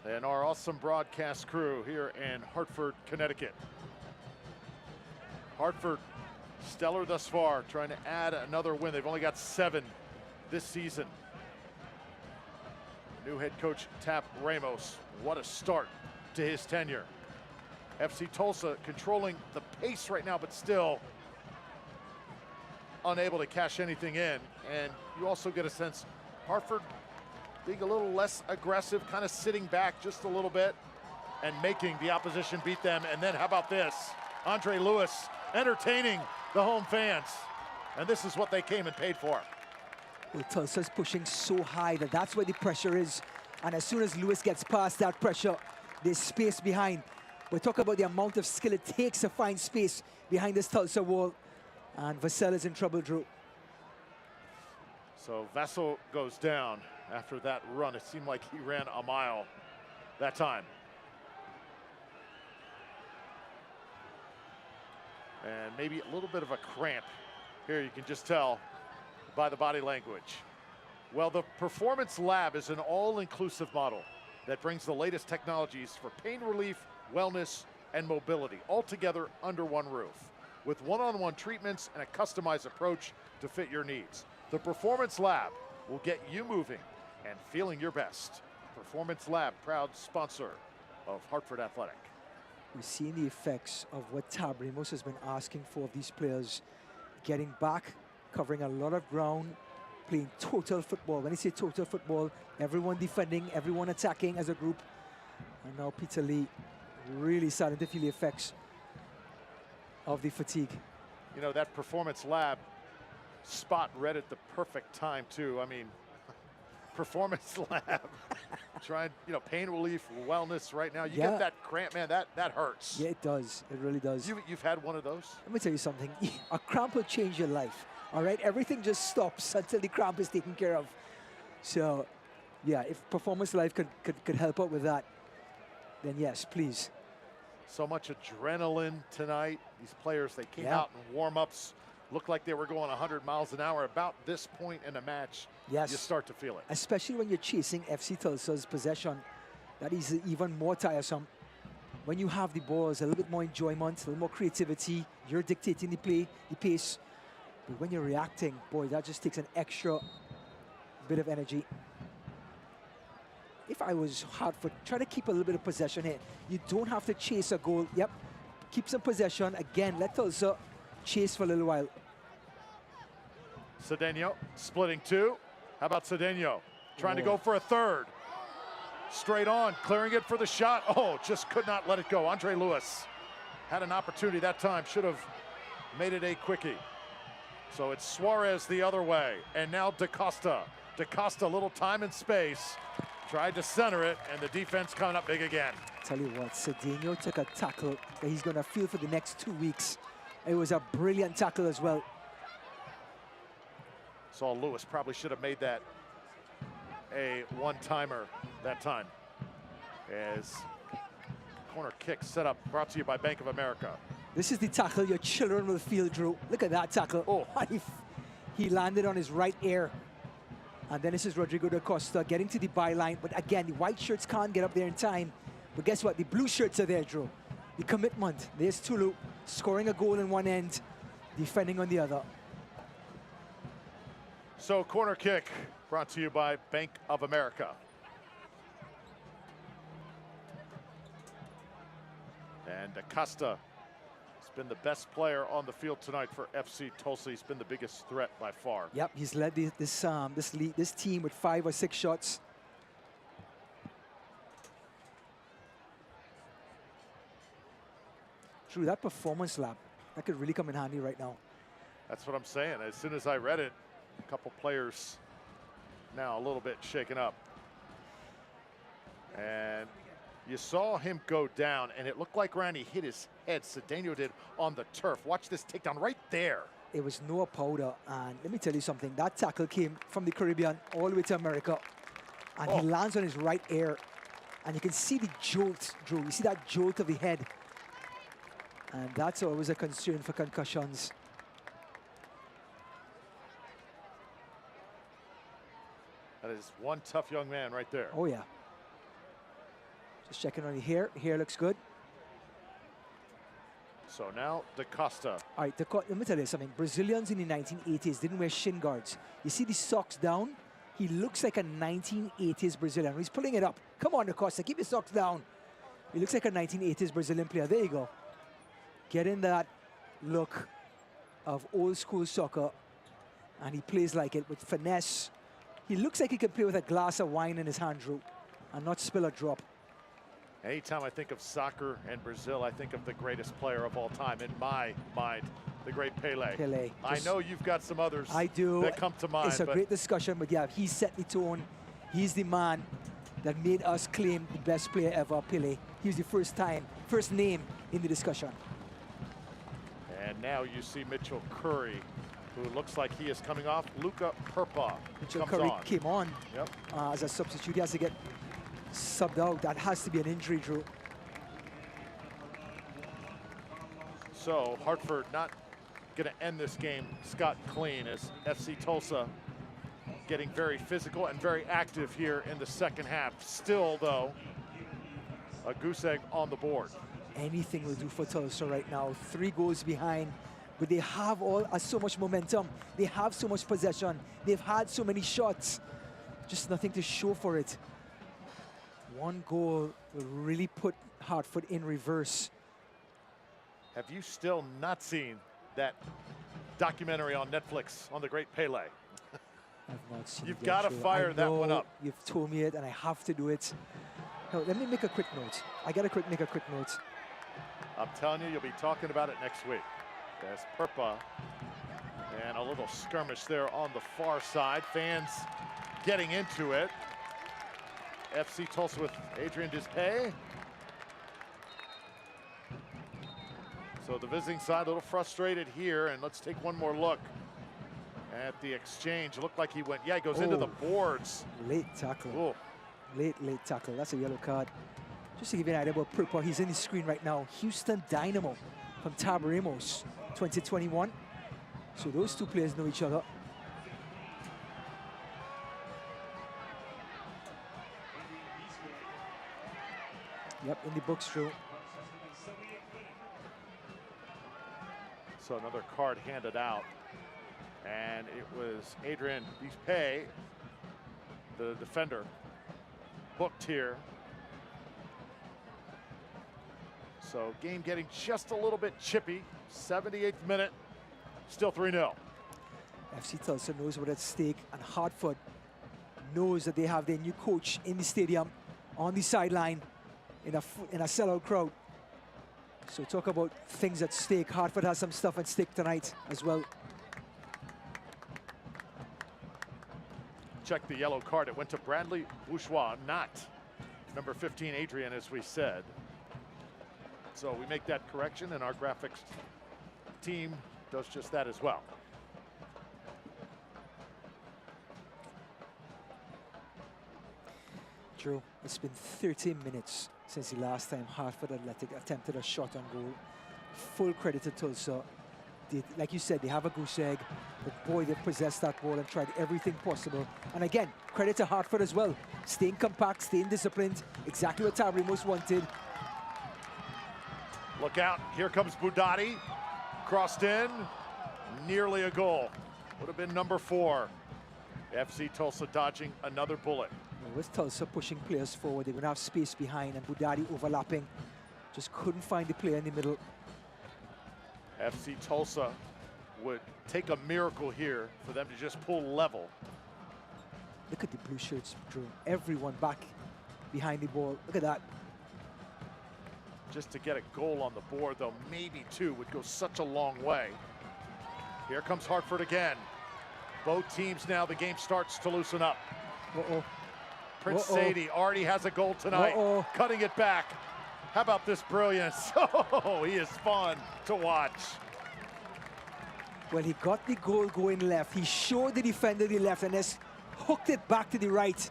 and our awesome broadcast crew here in Hartford, Connecticut. Hartford stellar thus far, trying to add another win. They've only got 7 this season. New head coach Tap Ramos, what a start to his tenure. FC Tulsa controlling the pace right now, but still unable to cash anything in. And you also get a sense Hartford being a little less aggressive, kind of sitting back just a little bit and making the opposition beat them. And then how about this? Andre Lewis entertaining the home fans. And this is what they came and paid for. Well, Tulsa's pushing so high that that's where the pressure is. And as soon as Lewis gets past that pressure, there's space behind. We're talking about the amount of skill it takes to find space behind this Tulsa wall. And Vassell is in trouble, Drew. So Vassell goes down after that run. It seemed like he ran a mile that time. And maybe a little bit of a cramp here, you can just tell by the body language. Well, the Performance Lab is an all-inclusive model that brings the latest technologies for pain relief, wellness, and mobility, all together under one roof, with one-on-one treatments and a customized approach to fit your needs. The Performance Lab will get you moving and feeling your best. Performance Lab, proud sponsor of Hartford Athletic. We're seeing the effects of what Tab Ramos has been asking for of these players. Getting back, covering a lot of ground, playing total football. When I say total football, everyone defending, everyone attacking as a group. And now Peter Lee really starting to feel the effects of the fatigue. You know, that Performance Lab spot read at the perfect time too. I mean, Performance Lab, trying, you know, pain relief, wellness right now. You get that cramp, man, that hurts. Yeah, it does. It really does. You've had one of those? Let me tell you something. A cramp will change your life, all right? Everything just stops until the cramp is taken care of. So Yeah, if Performance Life could help out with that, then yes, please. So much adrenaline tonight. These players, they came Yeah. out in warm-ups, looked like they were going 100 miles an hour. About this point in the match, Yes. you start to feel it. Especially when you're chasing FC Tulsa's possession. That is even more tiresome. When you have the balls, a little bit more enjoyment, a little more creativity, you're dictating the play, the pace. But when you're reacting, boy, that just takes an extra bit of energy. If I was Hartford, try to keep a little bit of possession here. You don't have to chase a goal. Yep, keep some possession. Again, let Tulsa chase for a little while. Cedeno splitting two. How about Cedeno trying to go for a third? Straight on, clearing it for the shot. Oh, just could not let it go. Andre Lewis had an opportunity that time. Should have made it a quickie. So it's Suarez the other way. And now DaCosta. DaCosta, little time and space. Tried to center it, and the defense coming up big again. Tell you what, Cedeno took a tackle that he's going to feel for the next 2 weeks. It was a brilliant tackle as well. Saw Lewis probably should have made that a one-timer that time. As corner kick set up, brought to you by Bank of America. This is the tackle your children will feel, Drew. Look at that tackle. Oh, he landed on his right ear. And then this is Rodrigo DaCosta getting to the byline. But again, the white shirts can't get up there in time. But guess what? The blue shirts are there, Drew. The commitment. There's Tulu scoring a goal in one end, defending on the other. So corner kick brought to you by Bank of America. And DaCosta has been the best player on the field tonight for FC Tulsa. He's been the biggest threat by far. Yep, he's led this team with 5 or 6 shots. Drew, that performance lap, that could really come in handy right now. That's what I'm saying. As soon as I read it, a couple players now a little bit shaken up. And you saw him go down, and it looked like Randy hit his head. Cedeno did on the turf. Watch this takedown right there. It was no powder, and let me tell you something. That tackle came from the Caribbean all the way to America, and he lands on his right ear, and you can see the jolt, Drew. You see that jolt of the head, and that's always a concern for concussions. That is one tough young man right there. Oh, yeah. Just checking on the hair. Hair looks good. So now DaCosta. All right, let me tell you something. Brazilians in the 1980s didn't wear shin guards. You see the socks down? He looks like a 1980s Brazilian. He's pulling it up. Come on, DaCosta, keep your socks down. He looks like a 1980s Brazilian player. There you go. Getting that look of old school soccer, and he plays like it with finesse. He looks like he could play with a glass of wine in his hand, Drew, and not spill a drop. Anytime I think of soccer and Brazil, I think of the greatest player of all time in my mind, the great Pelé. Pelé. I know you've got some others I do. that come to mind. It's a great discussion, but yeah, he set the tone. He's the man that made us claim the best player ever, Pelé. He was the first name in the discussion. And now you see Mitchell Curry, who looks like he is coming off. Luca Perpa Mitchell comes Curry on. came on Yep. as a substitute. He has to get subbed out. That has to be an injury, Drew. So Hartford not going to end this game scot clean, as FC Tulsa getting very physical and very active here in the second half. Still, though, a goose egg on the board. Anything will do for Tulsa right now. 3 goals behind, but they have so much momentum. They have so much possession. They've had so many shots. Just nothing to show for it. 1 goal will really put Hartford in reverse. Have you still not seen that documentary on Netflix on the great Pelé? I've not seen You've it yet, got to Drew. fire that one know up. You've told me it, and I have to do it. Now, let me make a quick note. I got to make a quick note. I'm telling you, you'll be talking about it next week. There's Perpa, and a little skirmish there on the far side. Fans getting into it. FC Tulsa with Adrian Dispay. So the visiting side a little frustrated here, and let's take one more look At the exchange, looked like he went, yeah, he goes into the boards. Late tackle. Ooh. Late tackle. That's a yellow card. Just to give you an idea about purple, he's in the screen right now. Houston Dynamo from Tabaremos, 2021. So those two players know each other. Yep, in the books, Drew. So another card handed out. And it was Adrian Bispe, the defender, booked here. So game getting just a little bit chippy. 78th minute, still 3-0. FC Tulsa knows what's at stake, and Hartford knows that they have their new coach in the stadium, on the sideline, in a sellout crowd. So talk about things at stake. Hartford has some stuff at stake tonight as well. Check the yellow card. It went to Bradley Bourgeois, not number 15, Adrian, as we said. So we make that correction, and our graphics team does just that as well. Drew, it's been 13 minutes since the last time Hartford Athletic attempted a shot on goal. Full credit to Tulsa. Like you said, they have a goose egg, but boy, they've possessed that ball and tried everything possible. And again, credit to Hartford as well. Staying compact, staying disciplined, exactly what Tabaremos wanted. Look out, here comes Budati. Crossed in, nearly a goal. Would have been number 4. FC Tulsa dodging another bullet. With Tulsa pushing players forward, they're going to have space behind, and Budati overlapping. Just couldn't find the player in the middle. FC Tulsa would take a miracle here for them to just pull level. Look at the blue shirts, Drew. Everyone back behind the ball. Look at that. Just to get a goal on the board, though, maybe 2 would go such a long way. Here comes Hartford again. Both teams now, the game starts to loosen up. Uh-oh. Prince Sadie already has a goal tonight, cutting it back. How about this brilliance? Oh, he is fun to watch. Well, he got the goal going left. He showed the defender the left and just hooked it back to the right.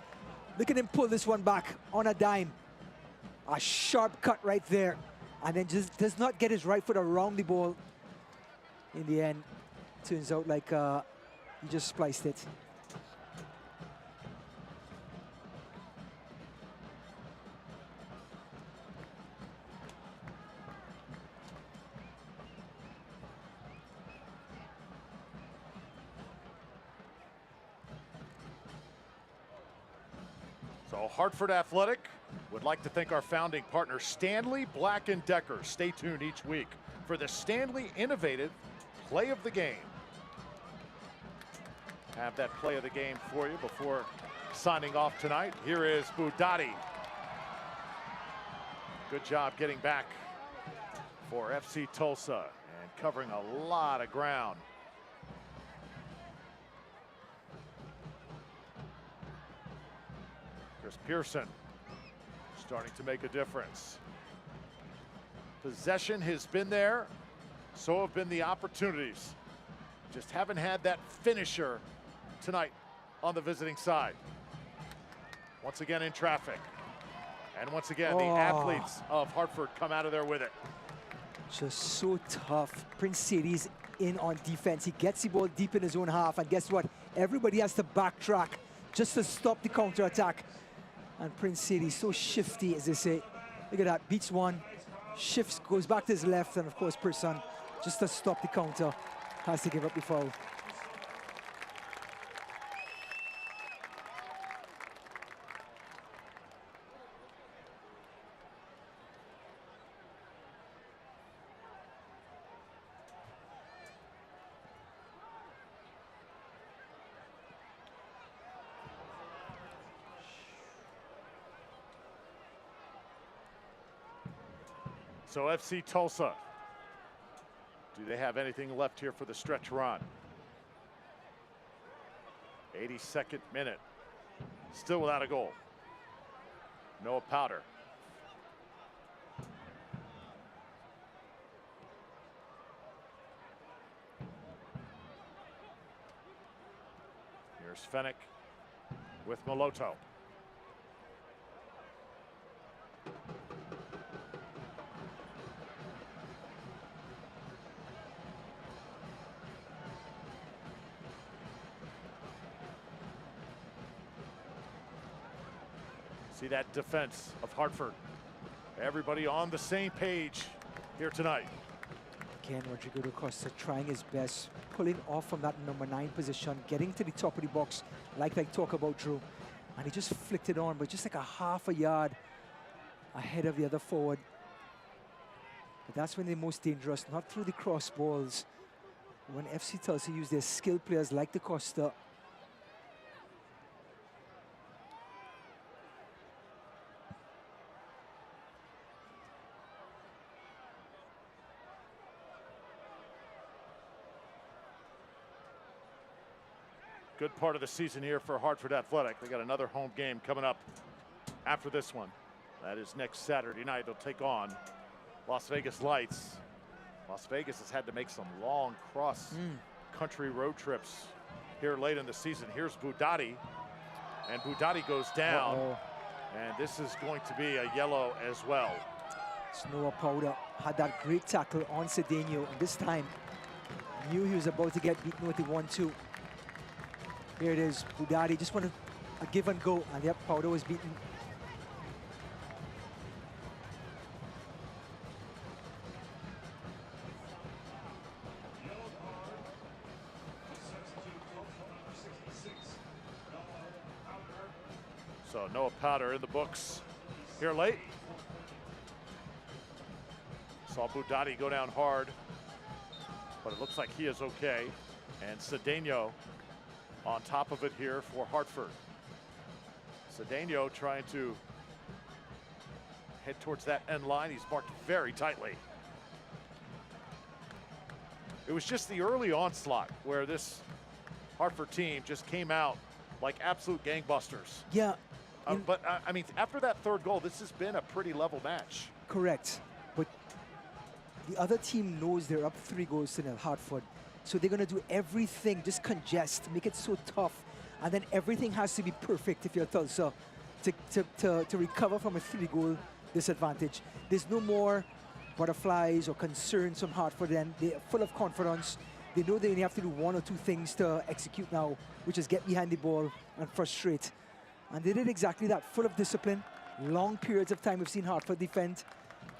Look at him pull this one back on a dime. A sharp cut right there. And then just does not get his right foot around the ball. In the end, turns out like he just spliced it. So Hartford Athletic would like to thank our founding partner, Stanley Black & Decker. Stay tuned each week for the Stanley Innovative Play of the Game. Have that play of the game for you before signing off tonight. Here is Budati. Good job getting back for FC Tulsa and covering a lot of ground. Chris Pearson starting to make a difference. Possession has been there, so have been the opportunities. Just haven't had that finisher tonight on the visiting side. Once again in traffic. And once again, the athletes of Hartford come out of there with it. Just so tough. Prince Sadie's in on defense. He gets the ball deep in his own half, and guess what? Everybody has to backtrack just to stop the counter-attack. And Prince Sadie, so shifty, as they say. Look at that, beats one, shifts, goes back to his left, and of course, Pearson, just to stop the counter, has to give up the foul. So FC Tulsa, do they have anything left here for the stretch run? 82nd minute, still without a goal. Noah Powder. Here's Fennick with Moloto. See that defense of Hartford. Everybody on the same page here tonight. Again, Rodrigo da Costa trying his best, pulling off from that number 9 position, getting to the top of the box, like they talk about, Drew. And he just flicked it on, but just like a half a yard ahead of the other forward. But that's when they're most dangerous, not through the cross balls. When FC Tulsa use their skilled players like da Costa. Good part of the season here for Hartford Athletic. They got another home game coming up after this one. That is next Saturday night. They'll take on Las Vegas Lights. Las Vegas has had to make some long cross-country road trips here late in the season. Here's Budati, and Budati goes down. And this is going to be a yellow as well. Noah Powder had that great tackle on Cedeno, and this time knew he was about to get beaten with the 1-2. Here it is, Budati just wanted a give and go, and yep, Powder was beaten. So Noah Powder in the books here late. Saw Budati go down hard, but it looks like he is okay. And Cedeno on top of it here for Hartford. Cedeno trying to head towards that end line. He's marked very tightly. It was just the early onslaught where this Hartford team just came out like absolute gangbusters. Yeah. But I mean, after that third goal, this has been a pretty level match. Correct. But the other team knows they're up 3 goals to nil, Hartford. So they're going to do everything, just congest, make it so tough. And then everything has to be perfect if you're Tulsa to recover from a 3-goal disadvantage. There's no more butterflies or concerns from Hartford. Then they're full of confidence. They know they only have to do 1 or 2 things to execute now, which is get behind the ball and frustrate. And they did exactly that, full of discipline. Long periods of time we've seen Hartford defend.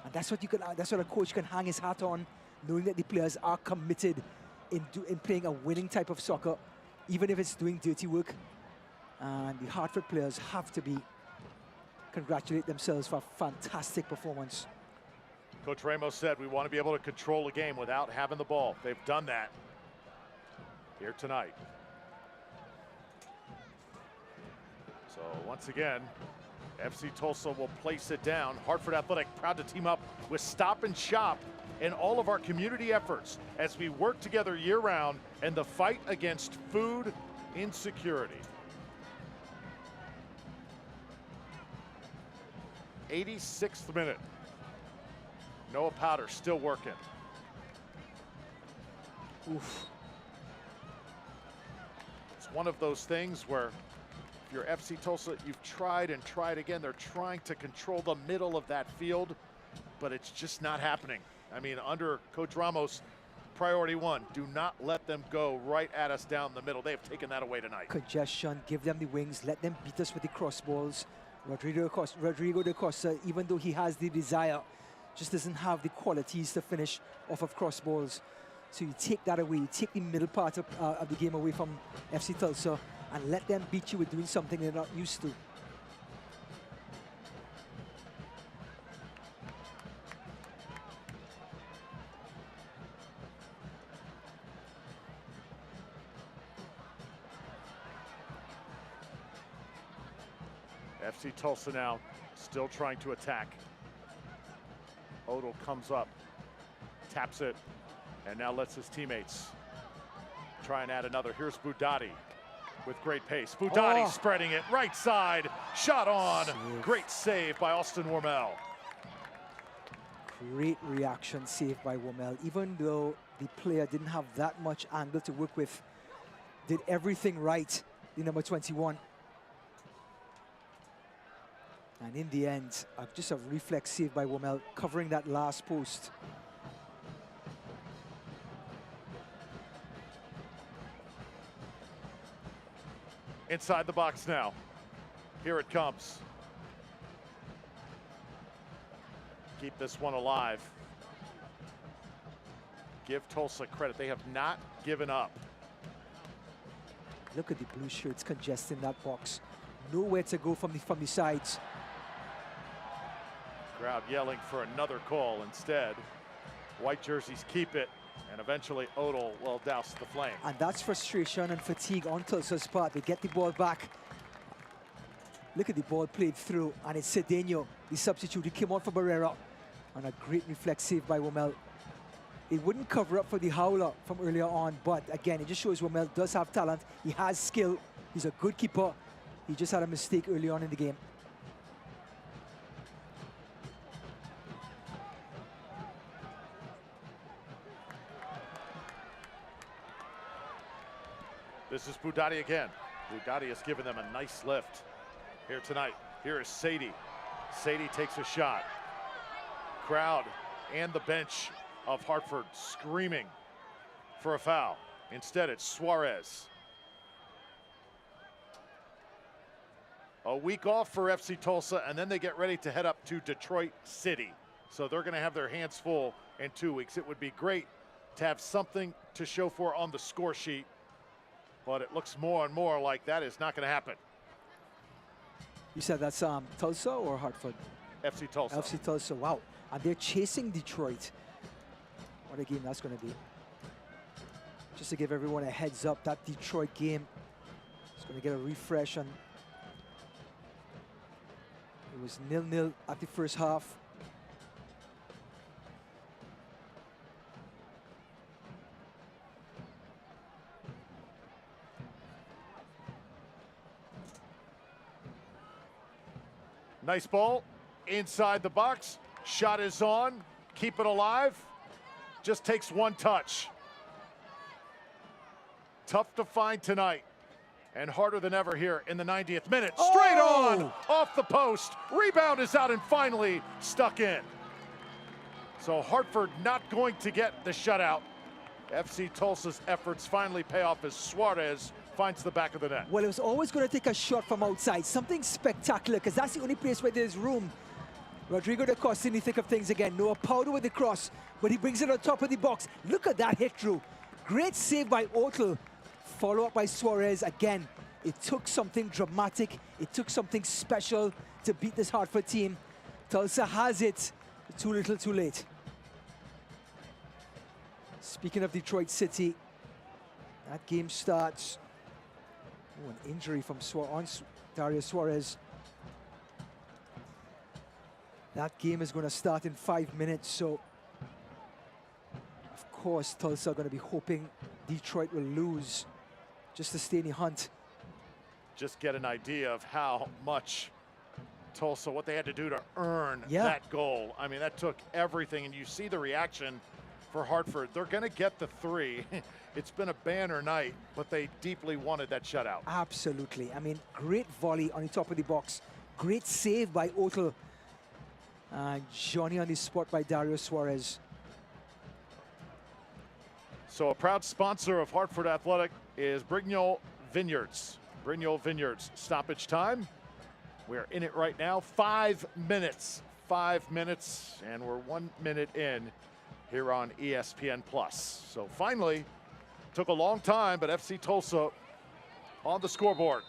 And that's what a coach can hang his hat on, knowing that the players are committed in playing a winning type of soccer, even if it's doing dirty work. And the Hartford players have to congratulate themselves for a fantastic performance. Coach Ramos said we want to be able to control a game without having the ball. They've done that here tonight. So once again, FC Tulsa will place it down. Hartford Athletic proud to team up with Stop and Shop in all of our community efforts as we work together year-round in the fight against food insecurity. 86th minute. Noah Powder still working. Oof. It's one of those things where if you're FC Tulsa, you've tried and tried again. They're trying to control the middle of that field, but it's just not happening. I mean, under Coach Ramos, priority 1, do not let them go right at us down the middle. They have taken that away tonight. Congestion, give them the wings, let them beat us with the cross balls. Rodrigo da Costa, even though he has the desire, just doesn't have the qualities to finish off of cross balls. So you take that away, you take the middle part of the game away from FC Tulsa and let them beat you with doing something they're not used to. FC Tulsa now still trying to attack. Odell comes up, taps it, and now lets his teammates try and add another. Here's Budati with great pace. Budati spreading it right side, shot on. Great save by Austin Wormel. Great reaction save by Wormel. Even though the player didn't have that much angle to work with, did everything right the number 21. And in the end, just a reflex save by Womel, covering that last post. Inside the box now. Here it comes. Keep this one alive. Give Tulsa credit. They have not given up. Look at the blue shirts congesting that box. Nowhere to go from the sides. Crowd yelling for another call instead. White jerseys keep it, and eventually Odell will douse the flame. And that's frustration and fatigue on Tulsa's part. They get the ball back. Look at the ball played through, and it's Cedeno, the substitute. He came on for Barrera, and a great reflex save by Womel. It wouldn't cover up for the howler from earlier on, but again, it just shows Womel does have talent. He has skill. He's a good keeper. He just had a mistake early on in the game. This is Budati again. Budati has given them a nice lift here tonight. Here is Sadie. Sadie takes a shot. Crowd and the bench of Hartford screaming for a foul. Instead, it's Suarez. A week off for FC Tulsa, and then they get ready to head up to Detroit City. So they're going to have their hands full in 2 weeks. It would be great to have something to show for on the score sheet, but it looks more and more like that is not going to happen. You said that's Tulsa or Hartford? FC Tulsa. FC Tulsa, wow. And they're chasing Detroit. What a game that's going to be. Just to give everyone a heads up, that Detroit game is going to get a refresh. And it was 0-0 at the first half. Nice ball inside the box. Shot is on. Keep it alive. Just takes one touch. Tough to find tonight, and harder than ever here in the 90th minute. Straight on, off the post. Rebound is out and finally stuck in. So Hartford not going to get the shutout. FC Tulsa's efforts finally pay off as Suarez finds the back of the net. Well, it was always going to take a shot from outside, something spectacular, because that's the only place where there's room. Rodrigo da Costa in the thick of things again. Noah Powder with the cross, but he brings it on top of the box. Look at that hit through. Great save by Otel. Follow up by Suarez again. It took something dramatic. It took something special to beat this Hartford team. Tulsa has it. Too little, too late. Speaking of Detroit City, that game starts. Oh, an injury from Dario Suarez. That game is going to start in 5 minutes, so of course Tulsa are going to be hoping Detroit will lose just to stay in the hunt. Just get an idea of how much Tulsa, what they had to do to earn that goal. I mean, that took everything, and you see the reaction for Hartford. They're going to get the three. It's been a banner night, but they deeply wanted that shutout. Absolutely. I mean, great volley on the top of the box. Great save by Otel. Johnny on the spot by Dario Suarez. So a proud sponsor of Hartford Athletic is Brignol Vineyards. Brignol Vineyards stoppage time. We're in it right now. 5 minutes. 5 minutes, and we're 1 minute in here on ESPN+. So finally, took a long time, but FC Tulsa on the scoreboard.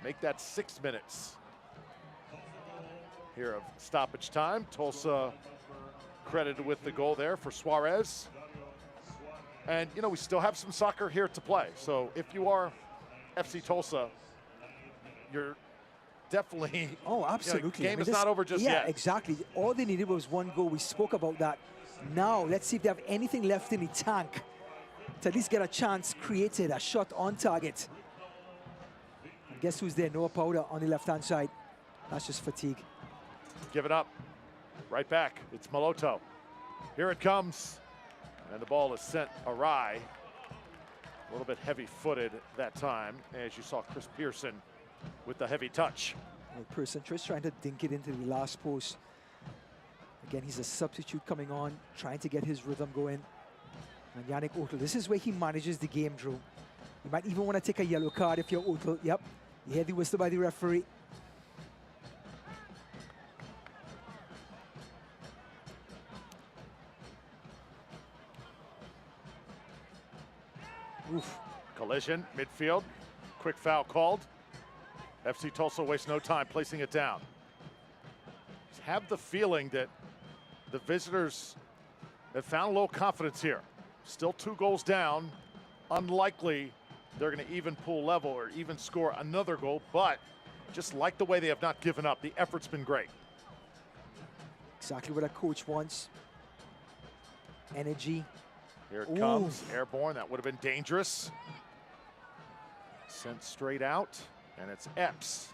Make that 6 minutes here of stoppage time. Tulsa credited with the goal there for Suarez. And, you know, we still have some soccer here to play. So if you are FC Tulsa, you're definitely... Oh, absolutely. Game is not over just yet. Yeah, exactly. All they needed was one goal. We spoke about that. Now, let's see if they have anything left in the tank to at least get a chance created, a shot on target. And guess who's there? Noah Powder on the left-hand side. That's just fatigue. Give it up. Right back. It's Maloto. Here it comes. And the ball is sent awry. little bit heavy-footed that time, as you saw Chris Pearson with the heavy touch. Well, Pearson just trying to dink it into the last post. Again, he's a substitute coming on, trying to get his rhythm going. And Yannick Otel, this is where he manages the game, Drew. You might even want to take a yellow card if you're Otel. Yep, you hear the whistle by the referee. Oof. Collision, midfield, quick foul called. FC Tulsa wastes no time placing it down. Just have the feeling that the visitors have found a little confidence here. Still 2 goals down. Unlikely they're going to even pull level or even score another goal, but just like the way they have not given up. The effort's been great. Exactly what a coach wants. Energy. Here it comes, airborne. That would have been dangerous. Sent straight out, and it's Epps.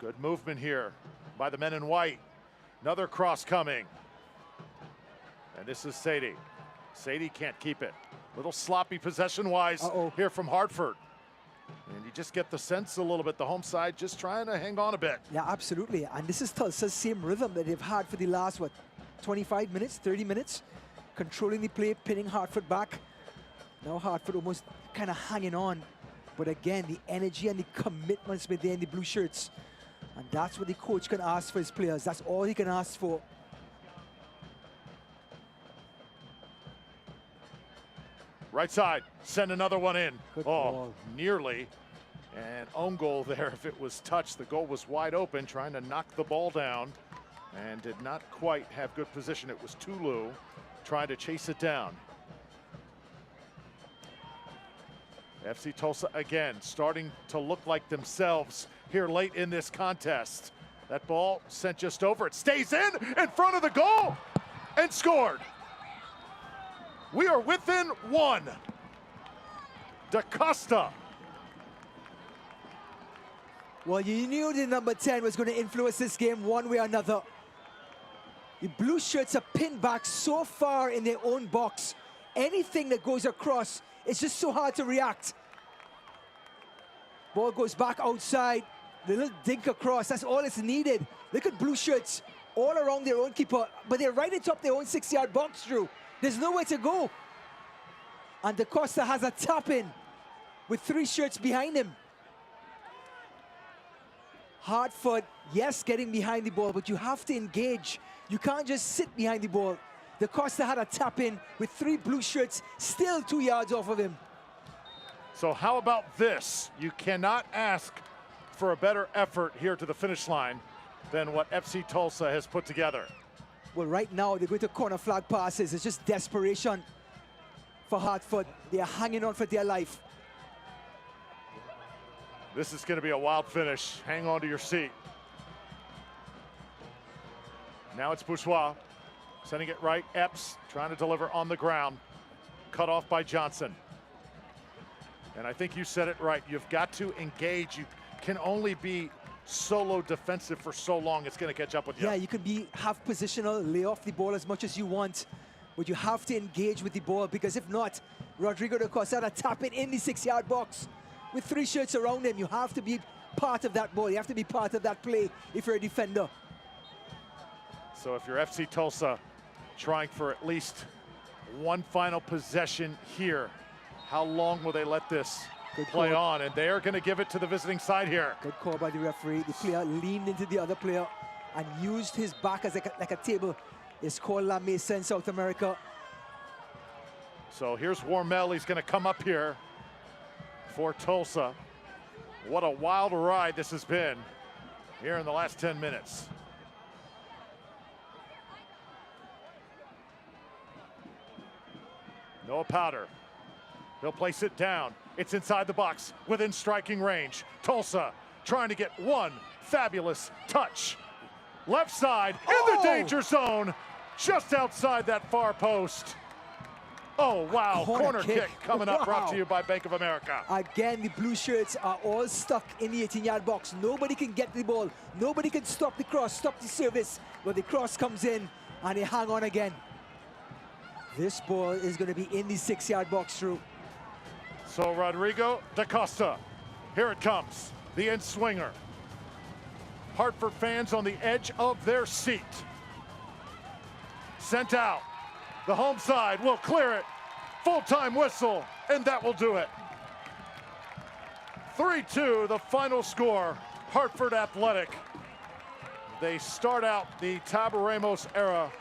Good movement here by the men in white. Another cross coming. And this is Sadie. Sadie can't keep it. Little sloppy possession-wise here from Hartford. And you just get the sense a little bit, the home side just trying to hang on a bit. Yeah, absolutely. And this is Tulsa's same rhythm that they've had for the last, 25 minutes, 30 minutes? Controlling the play, pinning Hartford back. Now Hartford almost kind of hanging on. But again, the energy and the commitment's been there in the blue shirts. And that's what the coach can ask for his players. That's all he can ask for. Right side, send another one in. Good ball. Nearly. And own goal there if it was touched. The goal was wide open, trying to knock the ball down. And did not quite have good position. It was Tulu trying to chase it down. FC Tulsa again starting to look like themselves here late in this contest. That ball sent just over. It stays in front of the goal and scored. We are within 1. DaCosta. Well, you knew the number 10 was going to influence this game one way or another. The blue shirts are pinned back so far in their own box. Anything that goes across, it's just so hard to react. Ball goes back outside. The little dink across, that's all it's needed. Look at blue shirts all around their own keeper, but they're right atop their own 6-yard box, Drew. There's nowhere to go. And DaCosta has a tap in with 3 shirts behind him. Hartford, yes, getting behind the ball, but you have to engage. You can't just sit behind the ball. DaCosta had a tap in with 3 blue shirts, still 2 yards off of him. So how about this? You cannot ask for a better effort here to the finish line than what FC Tulsa has put together. Well, right now, they're going to corner flag passes. It's just desperation for Hartford. They're hanging on for their life. This is going to be a wild finish. Hang on to your seat. Now it's Bourgeois sending it right. Epps trying to deliver on the ground. Cut off by Johnson. And I think you said it right. You've got to engage. You can only be solo defensive for so long. It's going to catch up with you. Yeah, you can be half positional, lay off the ball as much as you want, but you have to engage with the ball, because if not, Rodrigo DaCosta had a tap it in the 6-yard box with 3 shirts around him. You have to be part of that ball. You have to be part of that play if you're a defender. So if you're FC Tulsa trying for at least one final possession here, how long will they let this play on? And they are going to give it to the visiting side here. Good call by the referee. The player leaned into the other player and used his back as like a table. It's called La Mesa in South America. So here's Warmel. He's going to come up here for Tulsa. What a wild ride this has been here in the last 10 minutes. Noah Powder. He'll place it down. It's inside the box, within striking range. Tulsa trying to get one fabulous touch. Left side in the danger zone, just outside that far post. Oh, wow, corner kick coming up, brought to you by Bank of America. Again, the blue shirts are all stuck in the 18-yard box. Nobody can get the ball. Nobody can stop the cross, stop the service. But the cross comes in, and they hang on again. This ball is going to be in the 6-yard box, Drew. So Rodrigo da Costa, here it comes, the end swinger. Hartford fans on the edge of their seat. Sent out. The home side will clear it. Full-time whistle, and that will do it. 3-2, the final score. Hartford Athletic. They start out the Tab Ramos era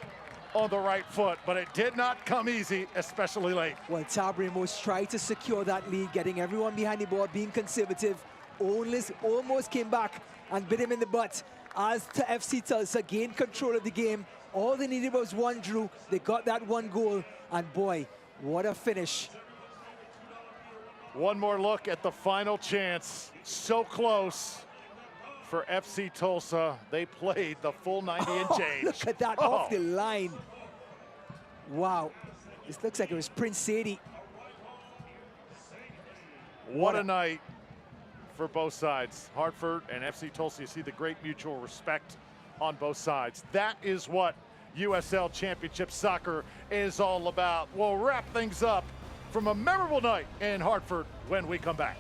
on the right foot, but it did not come easy, especially late. Well, Tab Ramos tried to secure that lead, getting everyone behind the ball, being conservative. Almost came back and bit him in the butt as to FC Tulsa gained control of the game. All they needed was one, Drew. They got that one goal, and boy, what a finish. One more look at the final chance. So close for FC Tulsa. They played the full 90 and change. Look at that off the line. Wow. This looks like it was Prince Sadie. What a night for both sides. Hartford and FC Tulsa, you see the great mutual respect on both sides. That is what USL Championship soccer is all about. We'll wrap things up from a memorable night in Hartford when we come back.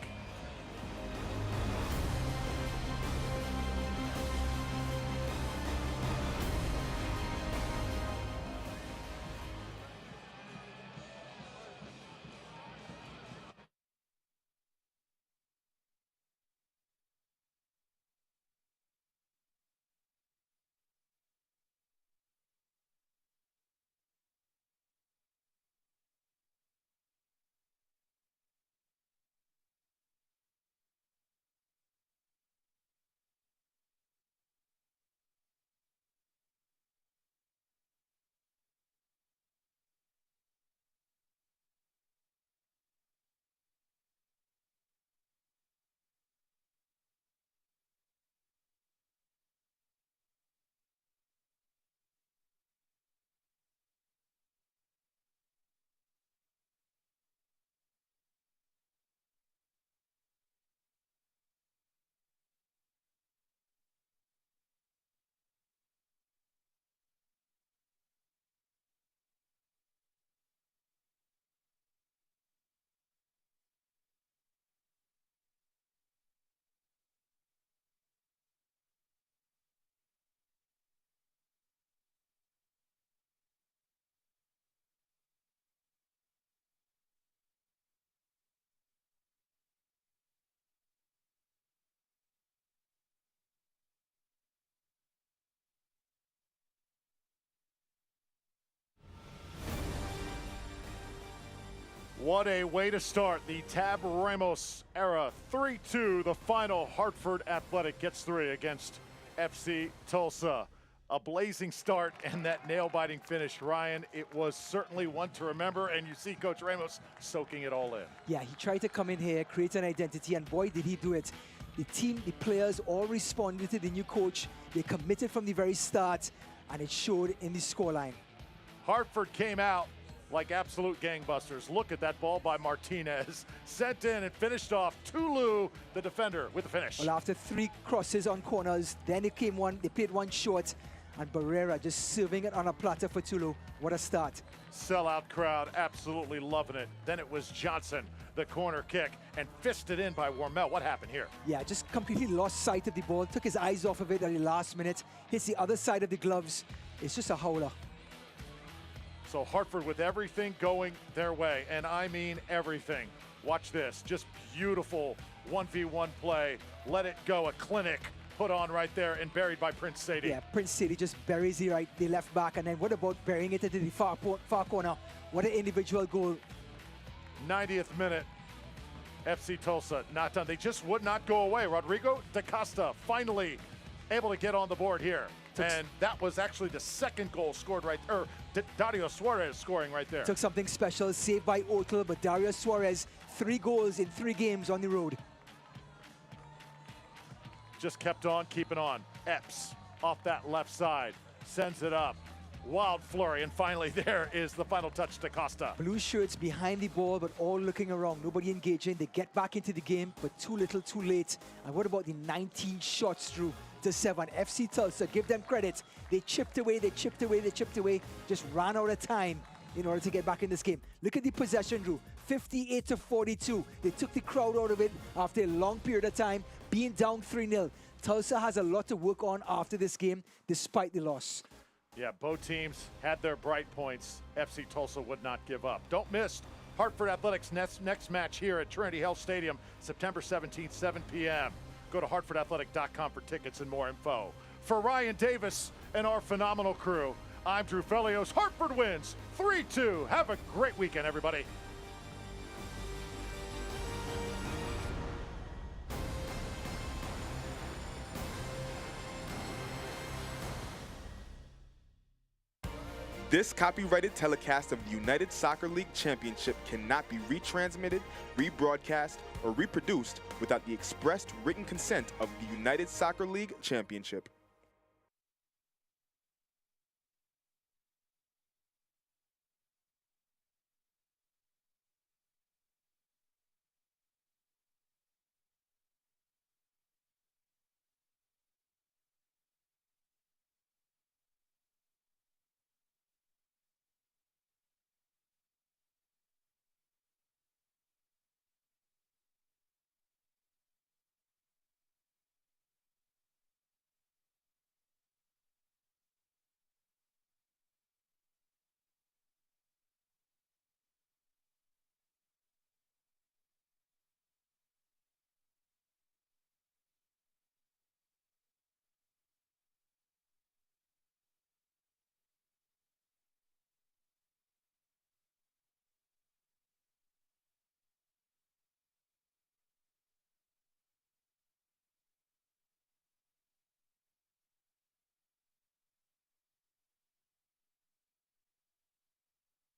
What a way to start the Tab Ramos era. 3-2, the final. Hartford Athletic gets 3 against FC Tulsa. A blazing start and that nail-biting finish. Ryan, it was certainly one to remember, and you see Coach Ramos soaking it all in. Yeah, he tried to come in here, create an identity, and boy, did he do it. The team, the players all responded to the new coach. They committed from the very start, and it showed in the scoreline. Hartford came out like absolute gangbusters. Look at that ball by Martinez. Sent in and finished off Tulu, the defender, with the finish. Well, after 3 crosses on corners, then it came one, they played one short, and Barrera just serving it on a platter for Tulu. What a start. Sellout crowd, absolutely loving it. Then it was Johnson, the corner kick, and fisted in by Wormel. What happened here? Yeah, just completely lost sight of the ball, took his eyes off of it at the last minute, hits the other side of the gloves. It's just a howler. So Hartford with everything going their way, and I mean everything. Watch this, just beautiful 1v1 play. Let it go, a clinic put on right there and buried by Prince Sadie. Yeah, Prince Sadie just buries the left back, and then what about burying it into the far corner? What an individual goal. 90th minute, FC Tulsa not done. They just would not go away. Rodrigo da Costa finally able to get on the board here. And that was actually the second goal scored right there. Dario Suarez scoring right there. Took something special, saved by Otel, but Dario Suarez, 3 goals in 3 games on the road. Just kept on keeping on. Epps off that left side, sends it up. Wild flurry, and finally there is the final touch to Costa. Blue shirts behind the ball, but all looking around. Nobody engaging. They get back into the game, but too little, too late. And what about the 19 shots, Drew, to 7? FC Tulsa, give them credit. They chipped away, they chipped away, they chipped away. Just ran out of time in order to get back in this game. Look at the possession, Drew. 58-42. They took the crowd out of it after a long period of time, being down 3-0. Tulsa has a lot to work on after this game, despite the loss. Yeah, both teams had their bright points. FC Tulsa would not give up. Don't miss Hartford Athletics' next match here at Trinity Health Stadium, September 17th, 7 p.m. Go to hartfordathletic.com for tickets and more info. For Ryan Davis and our phenomenal crew, I'm Drew Felios. Hartford wins 3-2. Have a great weekend, everybody. This copyrighted telecast of the United Soccer League Championship cannot be retransmitted, rebroadcast, or reproduced without the expressed written consent of the United Soccer League Championship.